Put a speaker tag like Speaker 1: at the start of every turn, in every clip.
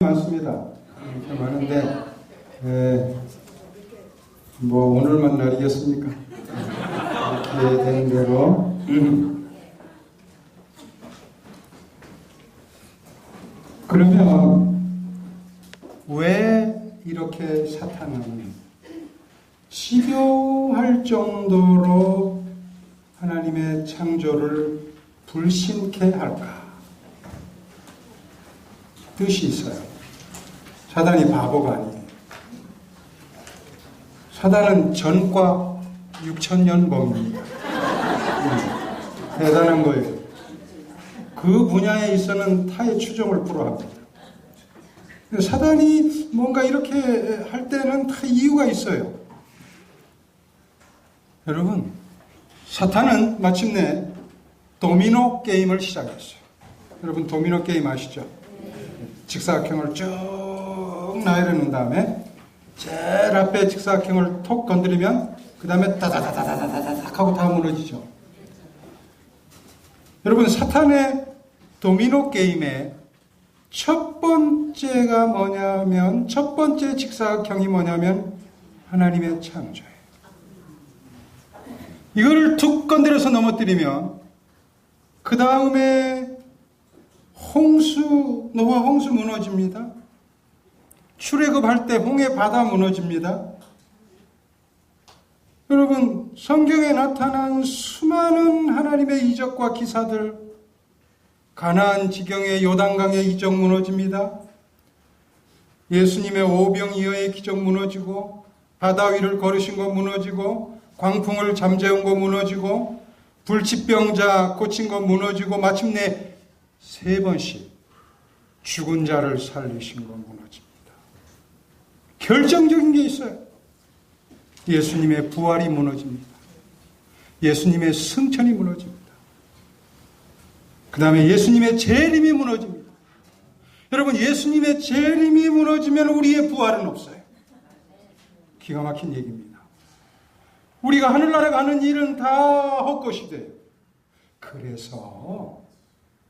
Speaker 1: 많습니다. 이렇게 많은데, 뭐 오늘만 날이겠습니까? 이렇게 되는 대로. 그러면 왜 이렇게 사탄은 집요할 정도로 하나님의 창조를 불신케 할까? 뜻이 있어요. 사단이 바보가 아니에요. 사단은 전과 6,000년 범입니다. 대단한 거예요. 그 분야에 있어서는 타의 추종을 불허합니다. 사단이 뭔가 이렇게 할 때는 다 이유가 있어요. 여러분, 사탄은 마침내 도미노 게임을 시작했어요. 여러분 도미노 게임 아시죠? 직사각형을 쭉 나열해 놓은 다음에 제일 앞에 직사각형을 톡 건드리면 그 다음에 다다다다다다닥 하고 다 무너지죠. 여러분, 사탄의 도미노 게임의 첫 번째가 뭐냐면, 첫 번째 직사각형이 뭐냐면 하나님의 창조예요. 이거를 툭 건드려서 넘어뜨리면 그 다음에 노아 홍수 무너집니다. 출애굽할 때 홍해 바다 무너집니다. 여러분, 성경에 나타난 수많은 하나님의 이적과 기사들, 가나안 지경의 요단강의 이적 무너집니다. 예수님의 오병이어의 기적 무너지고, 바다 위를 걸으신 거 무너지고, 광풍을 잠재운 거 무너지고, 불치병자 고친 거 무너지고, 마침내 3번씩 죽은 자를 살리신 거 무너집니다. 결정적인 게 있어요. 예수님의 부활이 무너집니다. 예수님의 승천이 무너집니다. 그 다음에 예수님의 재림이 무너집니다. 여러분, 예수님의 재림이 무너지면 우리의 부활은 없어요. 기가 막힌 얘기입니다. 우리가 하늘나라 가는 일은 다 헛것이 돼요. 그래서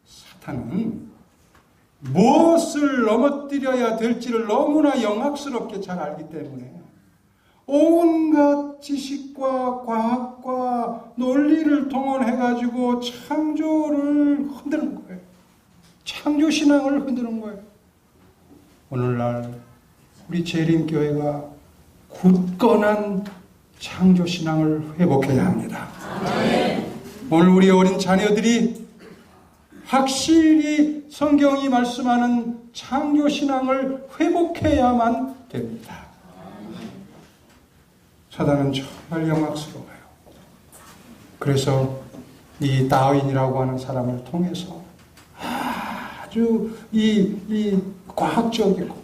Speaker 1: 사탄은 무엇을 넘어뜨려야 될지를 너무나 영악스럽게 잘 알기 때문에 온갖 지식과 과학과 논리를 동원해가지고 창조를 흔드는 거예요. 창조신앙을 흔드는 거예요. 오늘날 우리 재림교회가 굳건한 창조신앙을 회복해야 합니다. 오늘 우리 어린 자녀들이 확실히 성경이 말씀하는 창조신앙을 회복해야만 됩니다. 사단은 정말 영악스러워요. 그래서 이 다윈이라고 하는 사람을 통해서 아주 이 과학적이고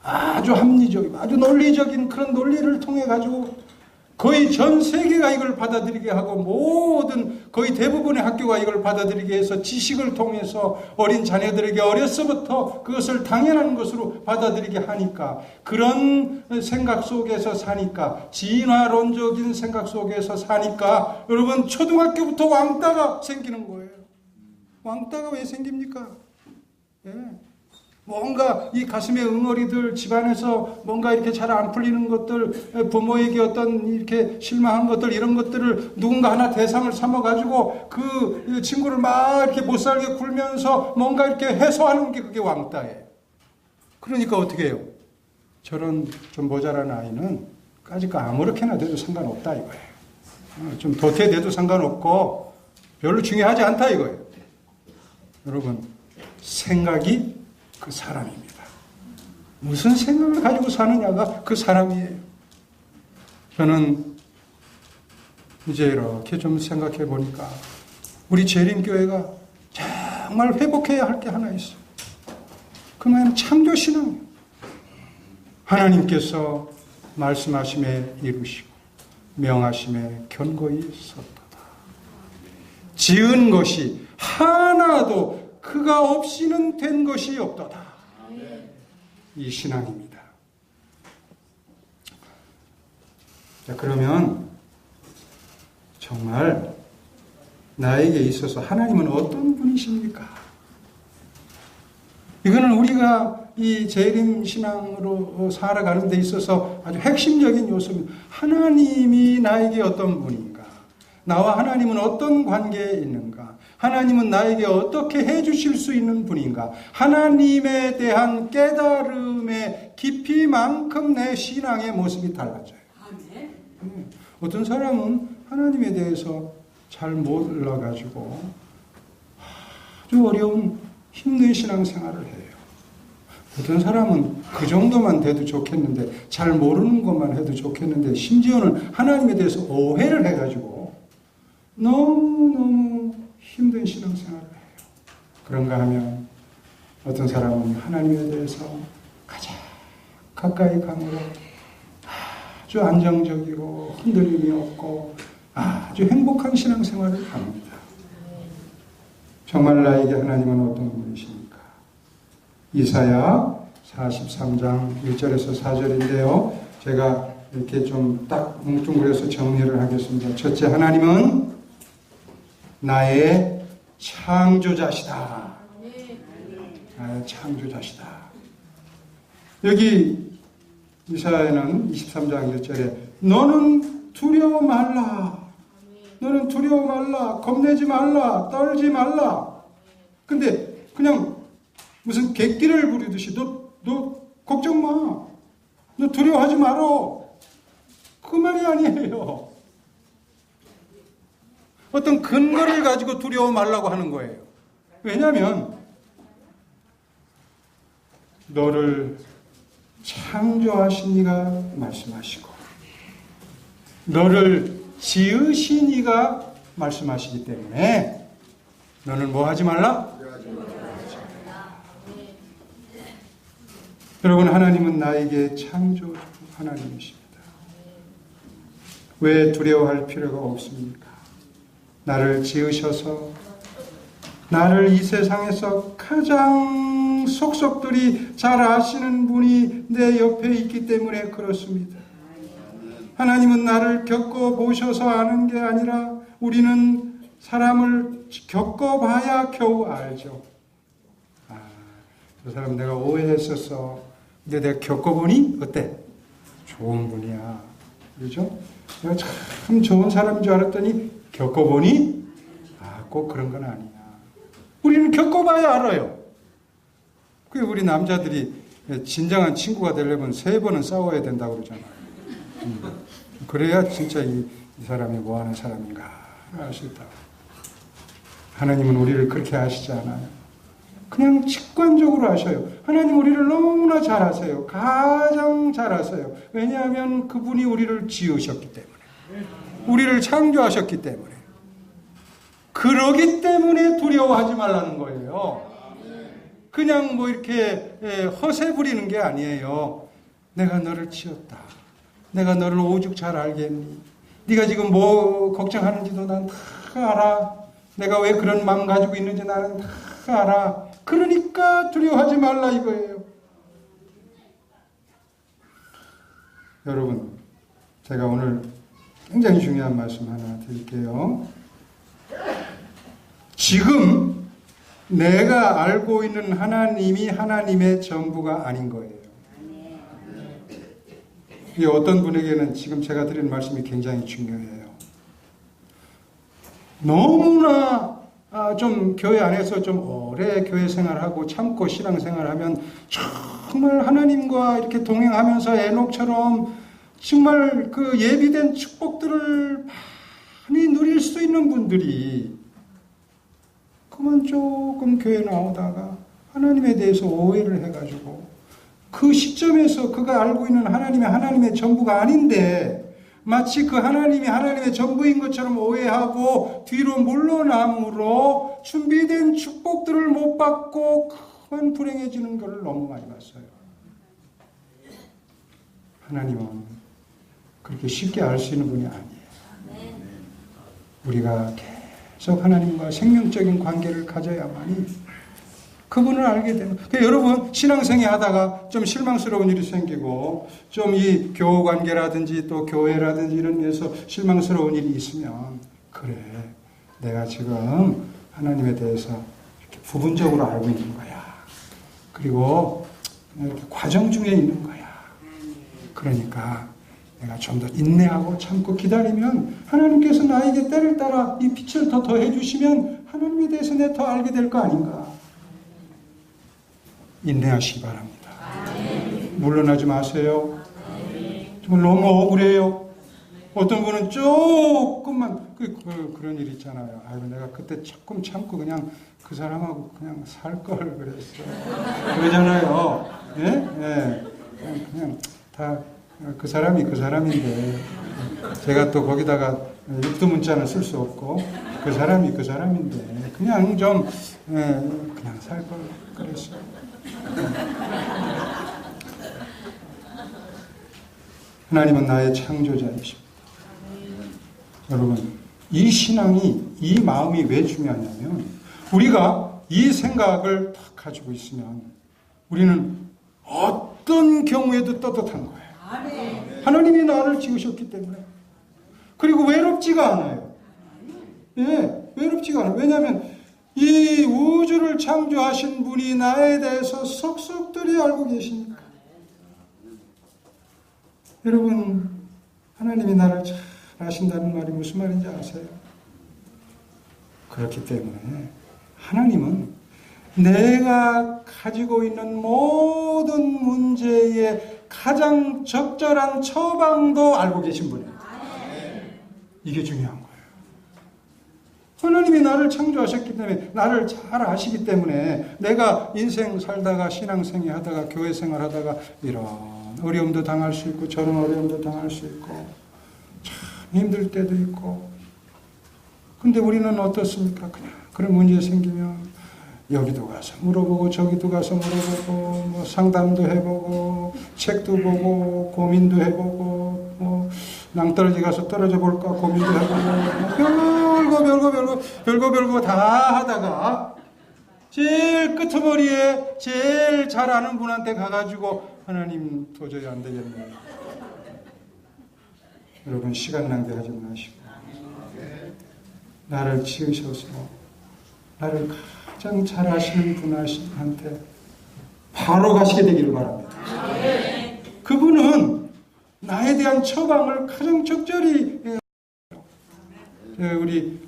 Speaker 1: 아주 합리적이고 아주 논리적인 그런 논리를 통해 가지고 거의 전 세계가 이걸 받아들이게 하고 거의 대부분의 학교가 이걸 받아들이게 해서 지식을 통해서 어린 자녀들에게 어려서부터 그것을 당연한 것으로 받아들이게 하니까, 그런 생각 속에서 사니까, 진화론적인 생각 속에서 사니까 여러분, 초등학교부터 왕따가 생기는 거예요. 왕따가 왜 생깁니까? 뭔가 이 가슴에 응어리들, 집안에서 뭔가 이렇게 잘 안 풀리는 것들, 부모에게 어떤 이렇게 실망한 것들, 이런 것들을 누군가 하나 대상을 삼아가지고 그 친구를 막 이렇게 못살게 굴면서 뭔가 이렇게 해소하는 게 그게 왕따예요. 그러니까 어떻게 해요? 저런 좀 모자란 아이는 까짓거 아무렇게나 돼도 상관없다 이거예요. 좀 도태돼도 상관없고 별로 중요하지 않다 이거예요. 여러분, 생각이 그 사람입니다. 무슨 생각을 가지고 사느냐가 그 사람이에요. 저는 이제 이렇게 좀 생각해 보니까 우리 재림교회가 정말 회복해야 할 게 하나 있어요. 그러면 창조신앙이에요. 하나님께서 말씀하심에 이루시고 명하심에 견고히 섰도다. 지은 것이 하나도 그가 없이는 된 것이 없도다. 이 신앙입니다. 자, 그러면 정말 나에게 있어서 하나님은 어떤 분이십니까? 이거는 우리가 이 재림 신앙으로 살아가는 데 있어서 아주 핵심적인 요소입니다. 하나님이 나에게 어떤 분인가? 나와 하나님은 어떤 관계에 있는가? 하나님은 나에게 어떻게 해주실 수 있는 분인가? 하나님에 대한 깨달음의 깊이만큼 내 신앙의 모습이 달라져요. 어떤 사람은 하나님에 대해서 잘 몰라가지고 아주 어려운 힘든 신앙생활을 해요. 어떤 사람은 그 정도만 돼도 좋겠는데, 잘 모르는 것만 해도 좋겠는데, 심지어는 하나님에 대해서 오해를 해가지고 너무너무 힘든 신앙생활을 해요. 그런가 하면 어떤 사람은 하나님에 대해서 가장 가까이 감으로 아주 안정적이고 흔들림이 없고 아주 행복한 신앙생활을 합니다. 정말 나에게 하나님은 어떤 분이십니까? 이사야 43장 1절에서 4절인데요. 제가 이렇게 좀 딱 뭉뚱그려서 정리를 하겠습니다. 첫째, 하나님은 나의 창조자시다. 나의 창조자시다. 여기 이사야는 23장 1절에 너는 두려워 말라. 너는 두려워 말라. 겁내지 말라. 떨지 말라. 근데 그냥 무슨 객기를 부리듯이 너 걱정 마. 너 두려워하지 말어. 그 말이 아니에요. 어떤 근거를 가지고 두려워 말라고 하는 거예요. 왜냐하면 너를 창조하신 이가 말씀하시고 너를 지으신 이가 말씀하시기 때문에 너는 뭐 하지 말라? 여러분, 하나님은 나에게 창조 하나님이십니다. 왜 두려워할 필요가 없습니까? 나를 지으셔서 나를 이 세상에서 가장 속속들이 잘 아시는 분이 내 옆에 있기 때문에 그렇습니다. 하나님은 나를 겪어보셔서 아는 게 아니라 우리는 사람을 겪어봐야 겨우 알죠. 그 사람 내가 오해했었어. 근데 내가 겪어보니 어때? 좋은 분이야. 그렇죠? 내가 참 좋은 사람인 줄 알았더니 겪어보니 꼭 그런 건 아니야. 우리는 겪어봐야 알아요. 그게 우리 남자들이 진정한 친구가 되려면 3번은 싸워야 된다고 그러잖아요. 그래야 진짜 이 사람이 뭐 하는 사람인가 알 수 있다. 하나님은 우리를 그렇게 아시지 않아요. 그냥 직관적으로 아셔요. 하나님 우리를 너무나 잘 아세요. 가장 잘 아세요. 왜냐하면 그분이 우리를 지으셨기 때문에. 우리를 창조하셨기 때문에. 그러기 때문에 두려워하지 말라는 거예요. 그냥 뭐 이렇게 허세 부리는 게 아니에요. 내가 너를 지었다. 내가 너를 오죽 잘 알겠니? 네가 지금 뭐 걱정하는지도 난 다 알아. 내가 왜 그런 마음 가지고 있는지 나는 다 알아. 그러니까 두려워하지 말라 이거예요. 여러분, 제가 오늘 굉장히 중요한 말씀 하나 드릴게요. 지금 내가 알고 있는 하나님이 하나님의 전부가 아닌 거예요. 이 어떤 분에게는 지금 제가 드리는 말씀이 굉장히 중요해요. 너무나 좀 교회 안에서 좀 오래 교회 생활하고 참고 신앙 생활하면 정말 하나님과 이렇게 동행하면서 에녹처럼 정말 그 예비된 축복들을 많이 누릴 수 있는 분들이 그만 조금 교회 나오다가 하나님에 대해서 오해를 해가지고 그 시점에서 그가 알고 있는 하나님이 하나님의 전부가 아닌데 마치 그 하나님이 하나님의 전부인 것처럼 오해하고 뒤로 물러남으로 준비된 축복들을 못 받고 그만 불행해지는 것을 너무 많이 봤어요. 하나님은 그렇게 쉽게 알 수 있는 분이 아니에요. 우리가 계속 하나님과 생명적인 관계를 가져야만이 그분을 알게 되는. 그러니까 여러분 신앙생활 하다가 좀 실망스러운 일이 생기고 좀 이 교우 관계라든지 또 교회라든지 이런 데서 실망스러운 일이 있으면 그래 내가 지금 하나님에 대해서 이렇게 부분적으로 알고 있는 거야. 그리고 이렇게 과정 중에 있는 거야. 그러니까 내가 좀 더 인내하고 참고 기다리면 하나님께서 나에게 때를 따라 이 빛을 더 더해 주시면 하나님에 대해서 내가 더 알게 될 거 아닌가. 인내하시기 바랍니다. 물러나지 마세요. 정말 너무 억울해요. 어떤 분은 조금만 그런 일 있잖아요. 아이고 내가 그때 조금 참고 그냥 그 사람하고 그냥 살 걸 그랬어. 그러잖아요. 예? 예. 그냥 다 그 사람이 그 사람인데 제가 또 거기다가 육두문자는 쓸 수 없고 그 사람이 그 사람인데 그냥 좀 그냥 살 걸 그랬어요. 하나님은 나의 창조자이십니다. 여러분, 이 신앙이, 이 마음이 왜 중요하냐면 우리가 이 생각을 딱 가지고 있으면 우리는 어떤 경우에도 떳떳한 거예요. 하나님이 나를 지으셨기 때문에. 그리고 외롭지가 않아요. 예, 외롭지가 않아요. 왜냐하면 이 우주를 창조하신 분이 나에 대해서 속속들이 알고 계시니까. 여러분, 하나님이 나를 잘 아신다는 말이 무슨 말인지 아세요? 그렇기 때문에 하나님은 내가 가지고 있는 모든 문제의 가장 적절한 처방도 알고 계신 분이에요. 이게 중요한 거예요. 하나님이 나를 창조하셨기 때문에 나를 잘 아시기 때문에 내가 인생 살다가 신앙생활 하다가 교회생활 하다가 이런 어려움도 당할 수 있고 저런 어려움도 당할 수 있고 참 힘들 때도 있고 근데 우리는 어떻습니까? 그냥 그런 문제 생기면 여기도 가서 물어보고 저기도 가서 물어보고 뭐 상담도 해보고 책도 보고 고민도 해보고 뭐 낭떠러지 가서 떨어져 볼까 고민도 해보고 별거 다 하다가 제일 끄트머리에 제일 잘 아는 분한테 가가지고 하나님 도저히 안 되겠네요. 여러분 시간 낭비하지 마시고 나를 지으셔서 나를 가장 잘 아시는 분한테 바로 가시게 되기를 바랍니다. 그분은 나에 대한 처방을 가장 적절히 우리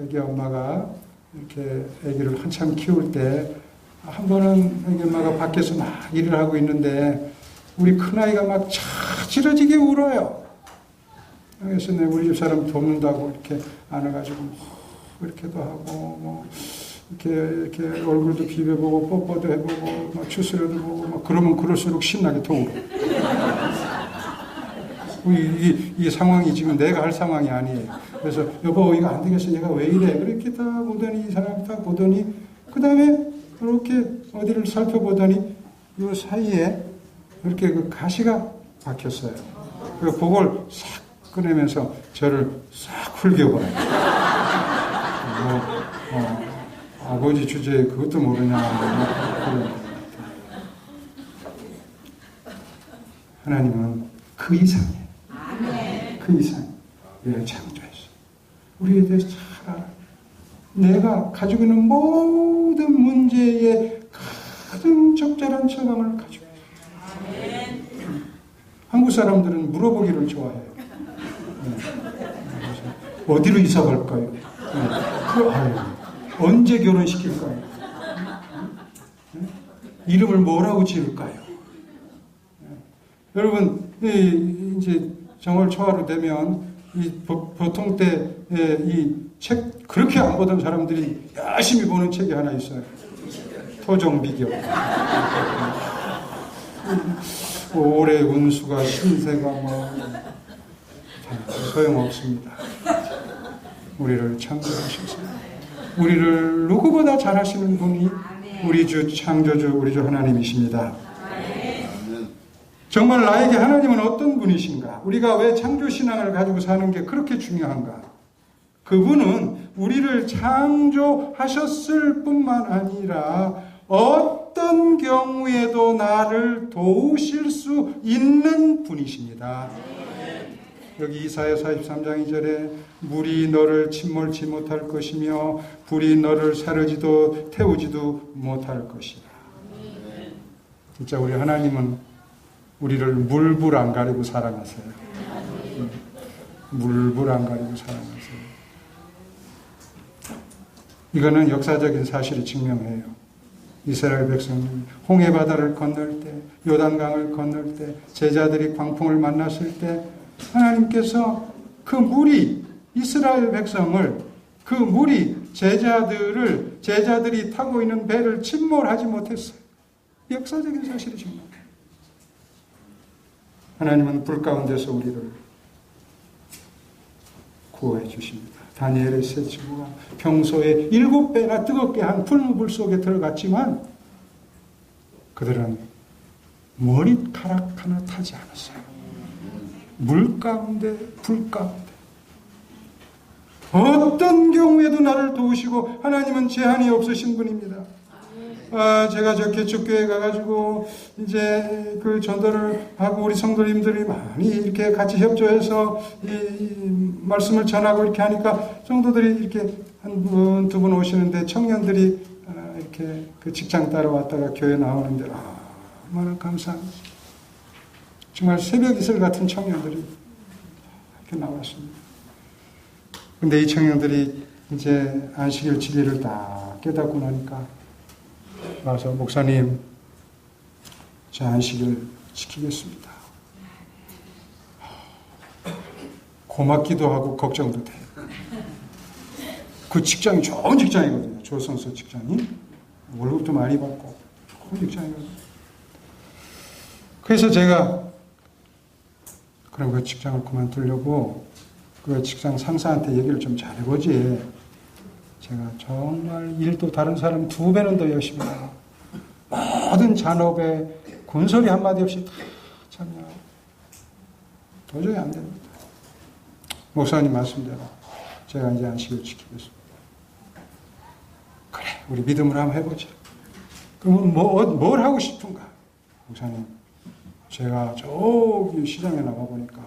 Speaker 1: 애기 엄마가 이렇게 애기를 한참 키울 때 한 번은 애기 엄마가 밖에서 막 일을 하고 있는데 우리 큰아이가 막 차지러지게 울어요. 그래서 우리 집 사람 돕는다고 이렇게 안아가지고 이렇게도 하고 뭐 이렇게 얼굴도 비벼보고 뽀뽀도 해보고 막 추스려도 보고 막 그러면 그럴수록 신나게 더 울어. 이 상황이 지금 내가 할 상황이 아니에요. 그래서 여보 이거 안 되겠어. 얘가 왜 이래? 그렇게 다 보더니 이 사람이 딱 보더니 그 다음에 이렇게 어디를 살펴보더니 이 사이에 이렇게 그 가시가 박혔어요. 그래서 그걸 싹 꺼내면서 저를 싹 흘겨봐요. 아버지 주제에 그것도 모르냐. 하나님은 그 이상이에요. 그 이상. 우리를 창조했어. 우리에 대해서 잘 알아. 내가 가지고 있는 모든 문제에 가장 적절한 처방을 가지고 있어요. 한국 사람들은 물어보기를 좋아해요. 어디로 이사 갈까요? 언제 결혼시킬까요? 이름을 뭐라고 지을까요? 여러분, 이제 정월 초하루 되면 보통 때 이 책 그렇게 안 보던 사람들이 열심히 보는 책이 하나 있어요. 토종비교. 올해 운수가 신세가 뭐 소용없습니다. 우리를 창조하셔서 우리를 누구보다 잘하시는 분이 우리 주 창조주 우리 주 하나님이십니다. 정말 나에게 하나님은 어떤 분이신가? 우리가 왜 창조신앙을 가지고 사는 게 그렇게 중요한가? 그분은 우리를 창조하셨을 뿐만 아니라 어떤 경우에도 나를 도우실 수 있는 분이십니다. 여기 이사야 43장 2절에 물이 너를 침몰치 못할 것이며 불이 너를 사르지도 태우지도 못할 것이다. 진짜 우리 하나님은 우리를 물불 안 가리고 사랑하세요. 물불 안 가리고 사랑하세요. 이거는 역사적인 사실이 증명해요. 이스라엘 백성이 홍해 바다를 건널 때, 요단강을 건널 때, 제자들이 광풍을 만났을 때 하나님께서 그 물이 이스라엘 백성을, 그 물이 제자들이 타고 있는 배를 침몰하지 못했어요. 역사적인 사실이 증명해요. 하나님은 불 가운데서 우리를 구호해 주십니다. 다니엘의 세 친구가 평소에 7배나 뜨겁게 한 풀무불 속에 들어갔지만 그들은 머리카락 하나 타지 않았어요. 물 가운데, 불 가운데. 어떤 경우에도 나를 도우시고 하나님은 제한이 없으신 분입니다. 제가 저 개척교회 가가지고 이제 그 전도를 하고 우리 성도님들이 많이 이렇게 같이 협조해서 이 말씀을 전하고 이렇게 하니까 성도들이 이렇게 한 분, 두 분 오시는데 청년들이 이렇게 그 직장 따라왔다가 교회 나오는데 얼마나 감사합니다. 정말 새벽 이슬 같은 청년들이 이렇게 나왔습니다. 근데 이 청년들이 이제 안식일 7일을 다 깨닫고 나니까 와서 목사님, 제 안식일 지키겠습니다. 고맙기도 하고 걱정도 돼요. 그 직장이 좋은 직장이거든요. 조선소 직장이. 월급도 많이 받고 좋은 직장이거든요. 그래서 제가 그럼 그 직장을 그만두려고 그 직장 상사한테 얘기를 좀 잘해보지. 제가 정말 일도 다른 사람 2배는 더 열심히 하고 모든 잔업에 군소리 한마디 없이 다 참여하고 도저히 안 됩니다. 목사님 말씀대로 제가 이제 안식을 지키겠습니다. 그래, 우리 믿음으로 한번 해보자. 그러면 뭘 하고 싶은가? 목사님, 제가 저기 시장에 나가보니까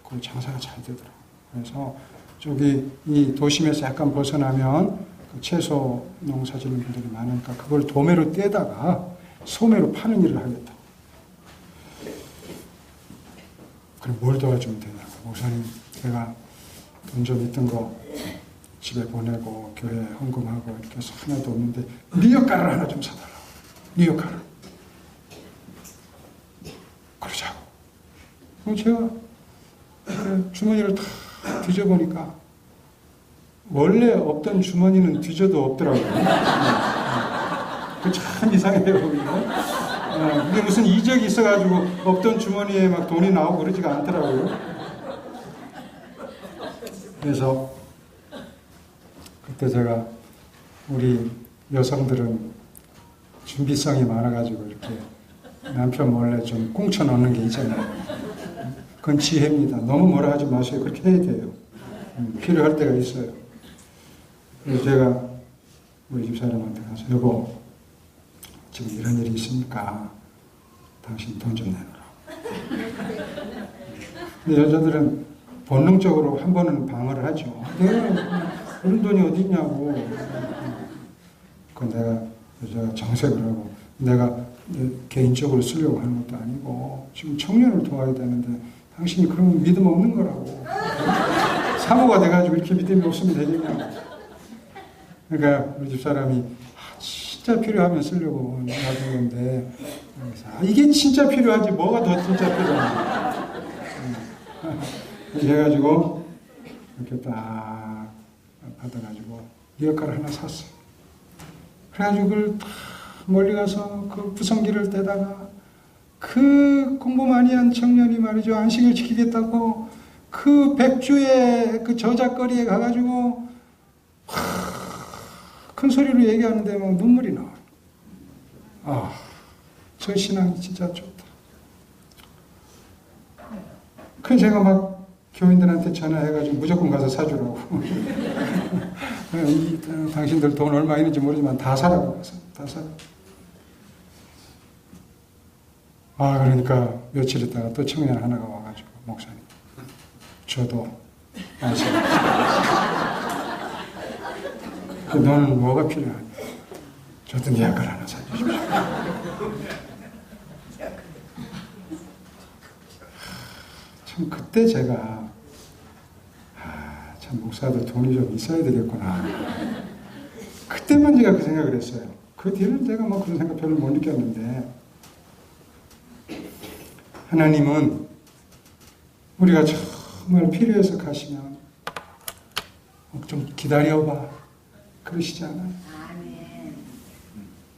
Speaker 1: 거기 장사가 잘 되더라고요. 그래서 저기 이 도심에서 약간 벗어나면 그 채소 농사 짓는 분들이 많으니까 그걸 도매로 떼다가 소매로 파는 일을 하겠다. 그럼 뭘 도와주면 되냐고. 목사님, 제가 돈 좀 있던 거 집에 보내고 교회 헌금하고 이렇게 해서 하나도 없는데 리어카를 하나 좀 사달라고. 리어카를. 그러자고. 그럼 제가 그래, 주머니를 다 뒤져보니까 원래 없던 주머니는 뒤져도 없더라고요. 참 이상해요. 이게 무슨 이적이 있어가지고 없던 주머니에 막 돈이 나오고 그러지가 않더라고요. 그래서 그때 제가 우리 여성들은 준비성이 많아가지고 이렇게 남편 몰래 좀 꽁쳐놓는 게 있잖아요. 그건 지혜입니다. 너무 뭐라 하지 마세요. 그렇게 해야 돼요. 필요할 때가 있어요. 그래서 제가 우리 집사람한테 가서 여보, 지금 이런 일이 있으니까 당신 돈 좀 내놓으라고. 근데 여자들은 본능적으로 한 번은 방어를 하죠. 내가 그런 돈이 어디 있냐고. 그건 내가 여자가 정색을 하고 내가 개인적으로 쓰려고 하는 것도 아니고 지금 청년을 도와야 되는데 당신이 그러면 믿음 없는 거라고. 사모가 돼가지고 이렇게 믿음이 없으면 되겠냐고. 그러니까 우리 집사람이 진짜 필요하면 쓰려고 놔둔 건데 이게 진짜 필요하지 뭐가 더 진짜 필요한지. 그래가지고 이렇게 딱 받아가지고 리어카를 하나 샀어요. 그래가지고 그걸 딱 멀리 가서 그 부성기를 떼다가 그 공부 많이 한 청년이 말이죠. 안식을 지키겠다고 그 백주의 그 저작거리에 가가지고 큰 소리로 얘기하는데 막 눈물이 나와요. 저 신앙이 진짜 좋다. 그래서 제가 막 교인들한테 전화해가지고 무조건 가서 사주라고. 당신들 돈 얼마 있는지 모르지만 다 사라고 해서 다 사라. 그러니까 며칠 있다가 또 청년 하나가 와가지고 목사님, 저도 안식. 너는 뭐가 필요하냐? 저도 리어카를 하나 사주십시오. 참 그때 제가 참 목사도 돈이 좀 있어야 되겠구나. 그때만 제가 그 생각을 했어요. 그 뒤는 제가 뭐 그런 생각 별로 못 느꼈는데, 하나님은 우리가 정말 필요해서 가시면 좀 기다려봐 그러시지 않아요.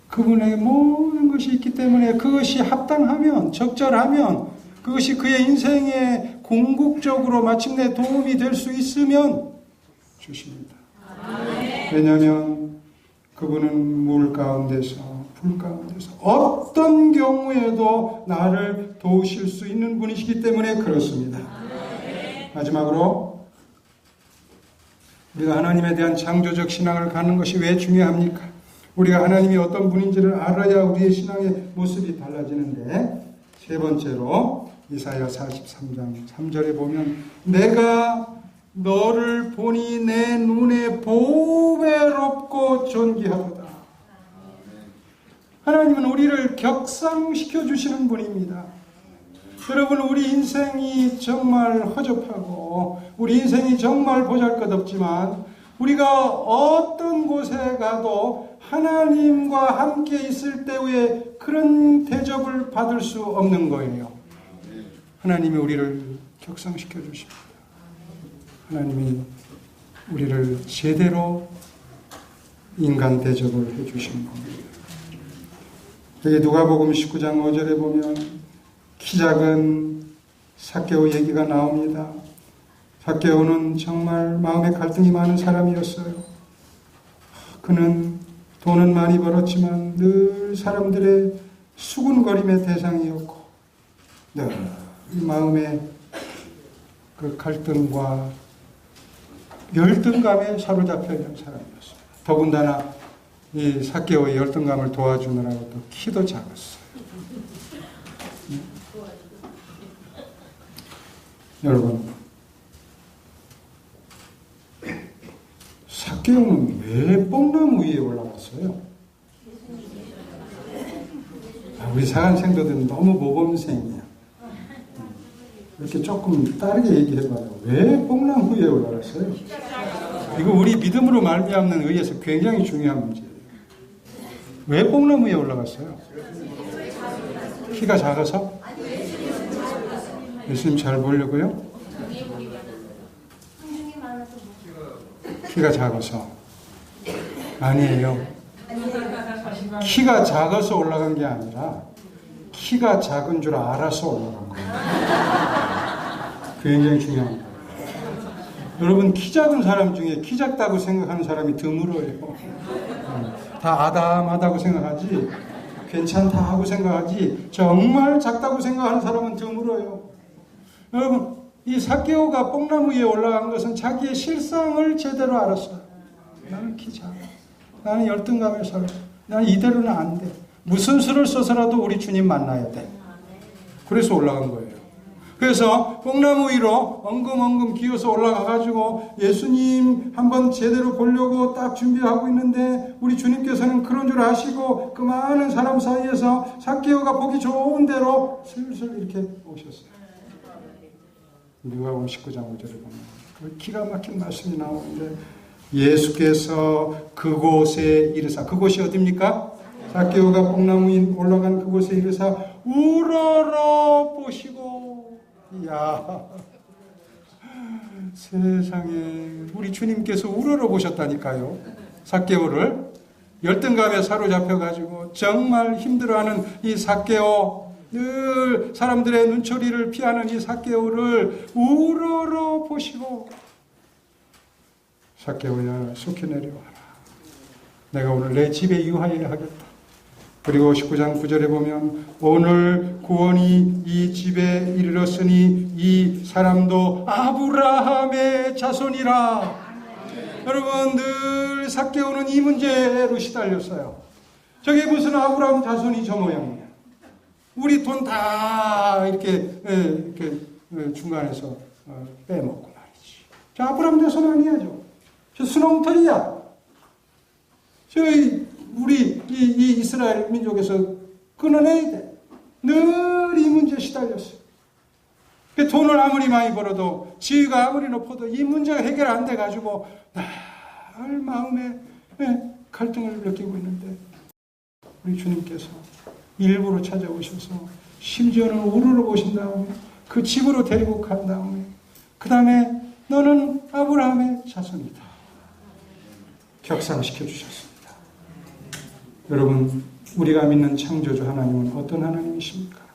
Speaker 1: 그분에게 모든 것이 있기 때문에 그것이 합당하면, 적절하면, 그것이 그의 인생에 궁극적으로 마침내 도움이 될 수 있으면 주십니다. 왜냐하면 그분은 물 가운데서, 불 가운데서 어떤 경우에도 나를 도우실 수 있는 분이시기 때문에 그렇습니다. 마지막으로 우리가 하나님에 대한 창조적 신앙을 갖는 것이 왜 중요합니까? 우리가 하나님이 어떤 분인지를 알아야 우리의 신앙의 모습이 달라지는데, 세 번째로 이사야 43장 3절에 보면 내가 너를 보니 내 눈에 보배롭고 존귀하도다. 하나님은 우리를 격상시켜 주시는 분입니다. 여러분, 우리 인생이 정말 허접하고 우리 인생이 정말 보잘것없지만 우리가 어떤 곳에 가도 하나님과 함께 있을 때의 그런 대접을 받을 수 없는 거예요. 하나님이 우리를 격상시켜 주십니다. 하나님이 우리를 제대로 인간 대접을 해 주시는 겁니다. 여기 누가복음 19장 5절에 보면 키 작은 삭개오 얘기가 나옵니다. 삭개오는 정말 마음에 갈등이 많은 사람이었어요. 그는 돈은 많이 벌었지만 늘 사람들의 수군거림의 대상이었고 늘 마음에 그 갈등과 열등감에 사로잡혀 있는 사람이었습니다. 더군다나 이 삭개오의 열등감을 도와주느라고 또 키도 작았어요. 여러분, 삭개오는 왜 뽕나무 위에 올라갔어요? 우리 사간 생도들은 너무 모범생이야. 이렇게 조금 다르게 얘기해봐요. 왜 뽕나무 위에 올라갔어요? 이거 우리 믿음으로 말미암는 의에서 굉장히 중요한 문제예요. 왜 뽕나무 위에 올라갔어요? 키가 작아서? 예수님 잘 보려고요? 키가 작아서? 아니에요. 키가 작아서 올라간 게 아니라 키가 작은 줄 알아서 올라간 거예요. 굉장히 중요합니다. 여러분, 키 작은 사람 중에 키 작다고 생각하는 사람이 드물어요. 다 아담하다고 생각하지, 괜찮다 하고 생각하지, 정말 작다고 생각하는 사람은 드물어요. 여러분, 이 삭개오가 뽕나무 위에 올라간 것은 자기의 실상을 제대로 알았어요. 나는 키 작아. 나는 열등감에 살아. 나는 이대로는 안 돼. 무슨 수를 써서라도 우리 주님 만나야 돼. 그래서 올라간 거예요. 그래서 뽕나무 위로 엉금엉금 기어서 올라가가지고 예수님 한번 제대로 보려고 딱 준비하고 있는데 우리 주님께서는 그런 줄 아시고 그 많은 사람 사이에서 삭개오가 보기 좋은 대로 슬슬 이렇게 오셨어요. 누가복음 19장 5절에 보면 그 기가 막힌 말씀이 나오는데 예수께서 그곳에 이르사, 그곳이 어디입니까? 삭개오가 뽕나무 위에 올라간 그곳에 이르사 우러러 보시고, 이야, 세상에 우리 주님께서 우러러 보셨다니까요. 삭개오를 열등감에 사로잡혀가지고 정말 힘들어하는 이 삭개오, 늘 사람들의 눈초리를 피하는 이 삭개오를 우러러 보시고, 삭개오야 속히 내려와라. 내가 오늘 내 집에 유하여야 하겠다. 그리고 19장 9절에 보면 오늘 구원이 이 집에 이르렀으니 이 사람도 아브라함의 자손이라. 여러분, 늘 삭개오는 이 문제로 시달렸어요. 저게 무슨 아브라함 자손이 저 모양이야. 우리 돈 다 이렇게 중간에서 빼먹고 말이지. 저 아브라함 자손 아니야죠. 저 수렁털이야. 저희 우리 이 이스라엘 민족에서 끊어내야 돼. 늘 이 문제에 시달렸어요. 돈을 아무리 많이 벌어도 지위가 아무리 높아도 이 문제가 해결 안 돼가지고 늘 마음에 갈등을 느끼고 있는데 우리 주님께서 일부러 찾아오셔서 심지어는 우르르 보신 다음에 그 집으로 데리고 간 다음에 그 다음에 너는 아브라함의 자손이다. 격상시켜 주셨습니다. 여러분, 우리가 믿는 창조주 하나님은 어떤 하나님이십니까?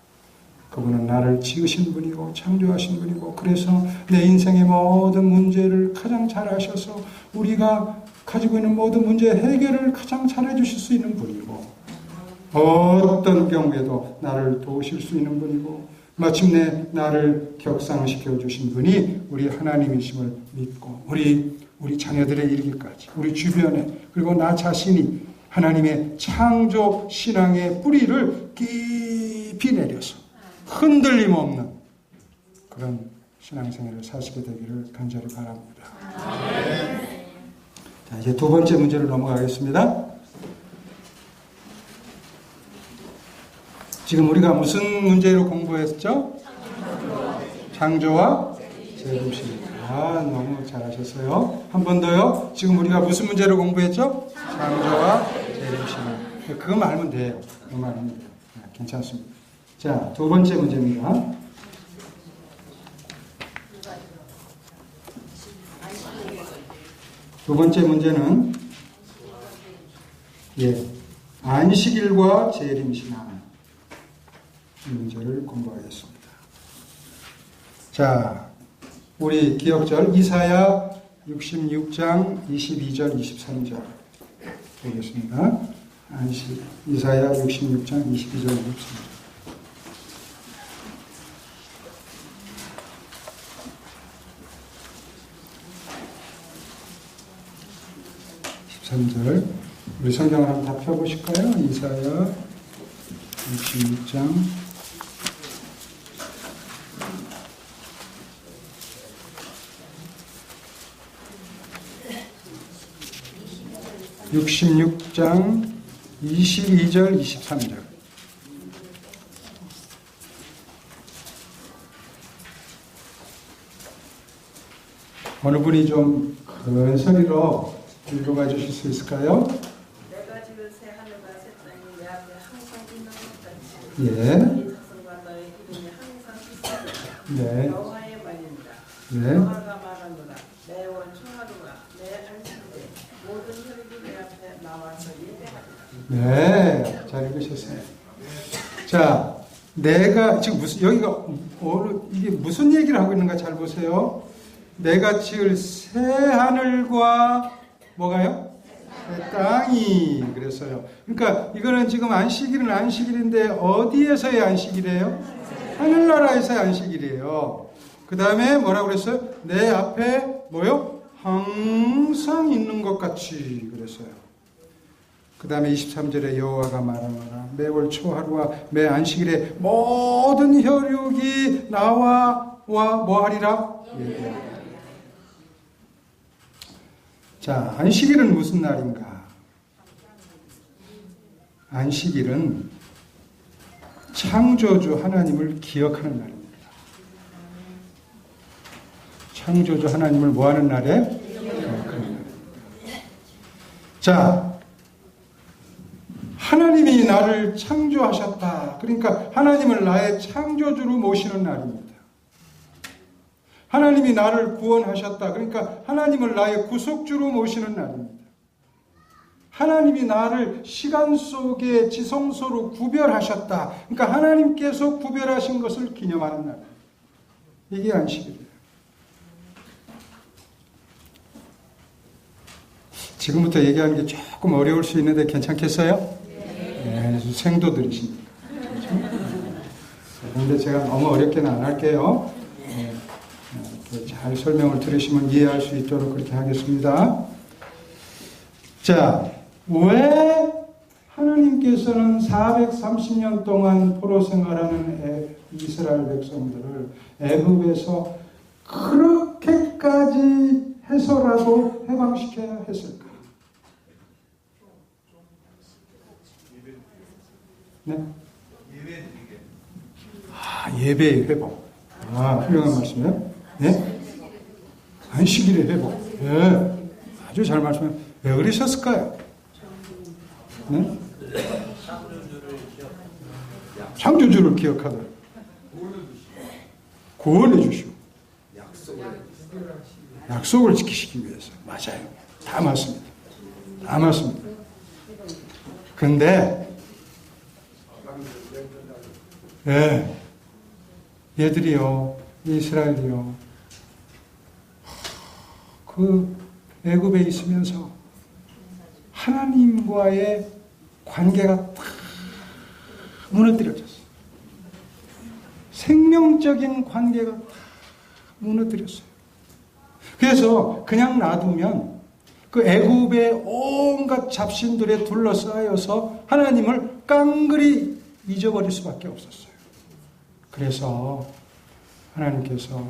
Speaker 1: 그분은 나를 지으신 분이고 창조하신 분이고 그래서 내 인생의 모든 문제를 가장 잘 아셔서 우리가 가지고 있는 모든 문제 해결을 가장 잘 해주실 수 있는 분이고 어떤 경우에도 나를 도우실 수 있는 분이고 마침내 나를 격상시켜 주신 분이 우리 하나님이심을 믿고 우리 자녀들의 이르기까지 우리 주변에 그리고 나 자신이 하나님의 창조 신앙의 뿌리를 깊이 내려서 흔들림 없는 그런 신앙생활을 사시게 되기를 간절히 바랍니다. 자, 이제 두 번째 문제로 넘어가겠습니다. 지금 우리가 무슨 문제로 공부했죠? 창조와 재림신. 너무 잘하셨어요. 한 번 더요. 지금 우리가 무슨 문제로 공부했죠? 창조와 재림신. 그거 알면 돼요. 그거 알면 돼요. 괜찮습니다. 자, 두 번째 문제입니다. 두 번째 문제는 안식일과 재림신앙 이 문제를 공부하겠습니다. 자, 우리 기억절 이사야 66장 22절 23절 보겠습니다. 이사야 66장 22절 23절. 13절. 우리 성경을 한번 다 펴보실까요? 이사야 66장 22절 23절. 어느 분이 좀 큰 소리로 읽어봐 주실 수 있을까요?
Speaker 2: 내가 지은 새 하늘과 새 땅이 내 앞에 항상 있는 것 같이 이 자손과 너의 이름이 항상 있으리라. 여호와의 말입니다. 여호와가 말하노라. 내 원초하루가 내 안식일에 모든 혈육이 내 앞에 나와서 예배하리라.
Speaker 1: 잘 읽으셨어요. 자, 내가 지금 여기가 이게 무슨 얘기를 하고 있는가 잘 보세요. 내가 지을 새 하늘과 뭐가요? 새 땅이 그랬어요. 그러니까 이거는 지금 안식일은 안식일인데 어디에서의 안식일이에요? 하늘나라에서의 안식일이에요. 그 다음에 뭐라고 그랬어요? 내 앞에 뭐요? 항상 있는 것 같이 그랬어요. 그 다음에 23절에 여호와가 말하노라. 매월 초하루와 매 안식일에 모든 혈육이 나와 뭐하리라? 예배하리라. 자, 안식일은 무슨 날인가? 안식일은 창조주 하나님을 기억하는 날입니다. 창조주 하나님을 뭐하는 날에? 기억하는 날입니다. 자, 하나님이 나를 창조하셨다. 그러니까 하나님을 나의 창조주로 모시는 날입니다. 하나님이 나를 구원하셨다. 그러니까 하나님을 나의 구속주로 모시는 날입니다. 하나님이 나를 시간 속에 지성소로 구별하셨다. 그러니까 하나님께서 구별하신 것을 기념하는 날. 이게 안식일이에요. 지금부터 얘기하는 게 조금 어려울 수 있는데 괜찮겠어요? 네, 생도들이십니까? 그런데 제가 너무 어렵게는 안 할게요. 잘 설명을 들으시면 이해할 수 있도록 그렇게 하겠습니다. 자, 왜 하나님께서는 430년 동안 포로 생활하는 이스라엘 백성들을 애굽에서 그렇게까지 해서라도 해방시켜야 했을까? 네? 예배의 회복. 훌륭한 말씀이에요. 예? 안식일의 회복. 예. 아주 잘 말씀해요. 왜 그러셨을까요? 네? 창조주를 기억하더라. 구원해 주시고 약속을 지키시기 위해서. 맞아요. 다 맞습니다. 다 맞습니다. 근데 예, 얘들이요, 이스라엘이요, 그 애굽에 있으면서 하나님과의 관계가 다 무너뜨려졌어요. 생명적인 관계가 다 무너뜨렸어요. 그래서 그냥 놔두면 그 애굽의 온갖 잡신들에 둘러싸여서 하나님을 깡그리 잊어버릴 수밖에 없었어요. 그래서 하나님께서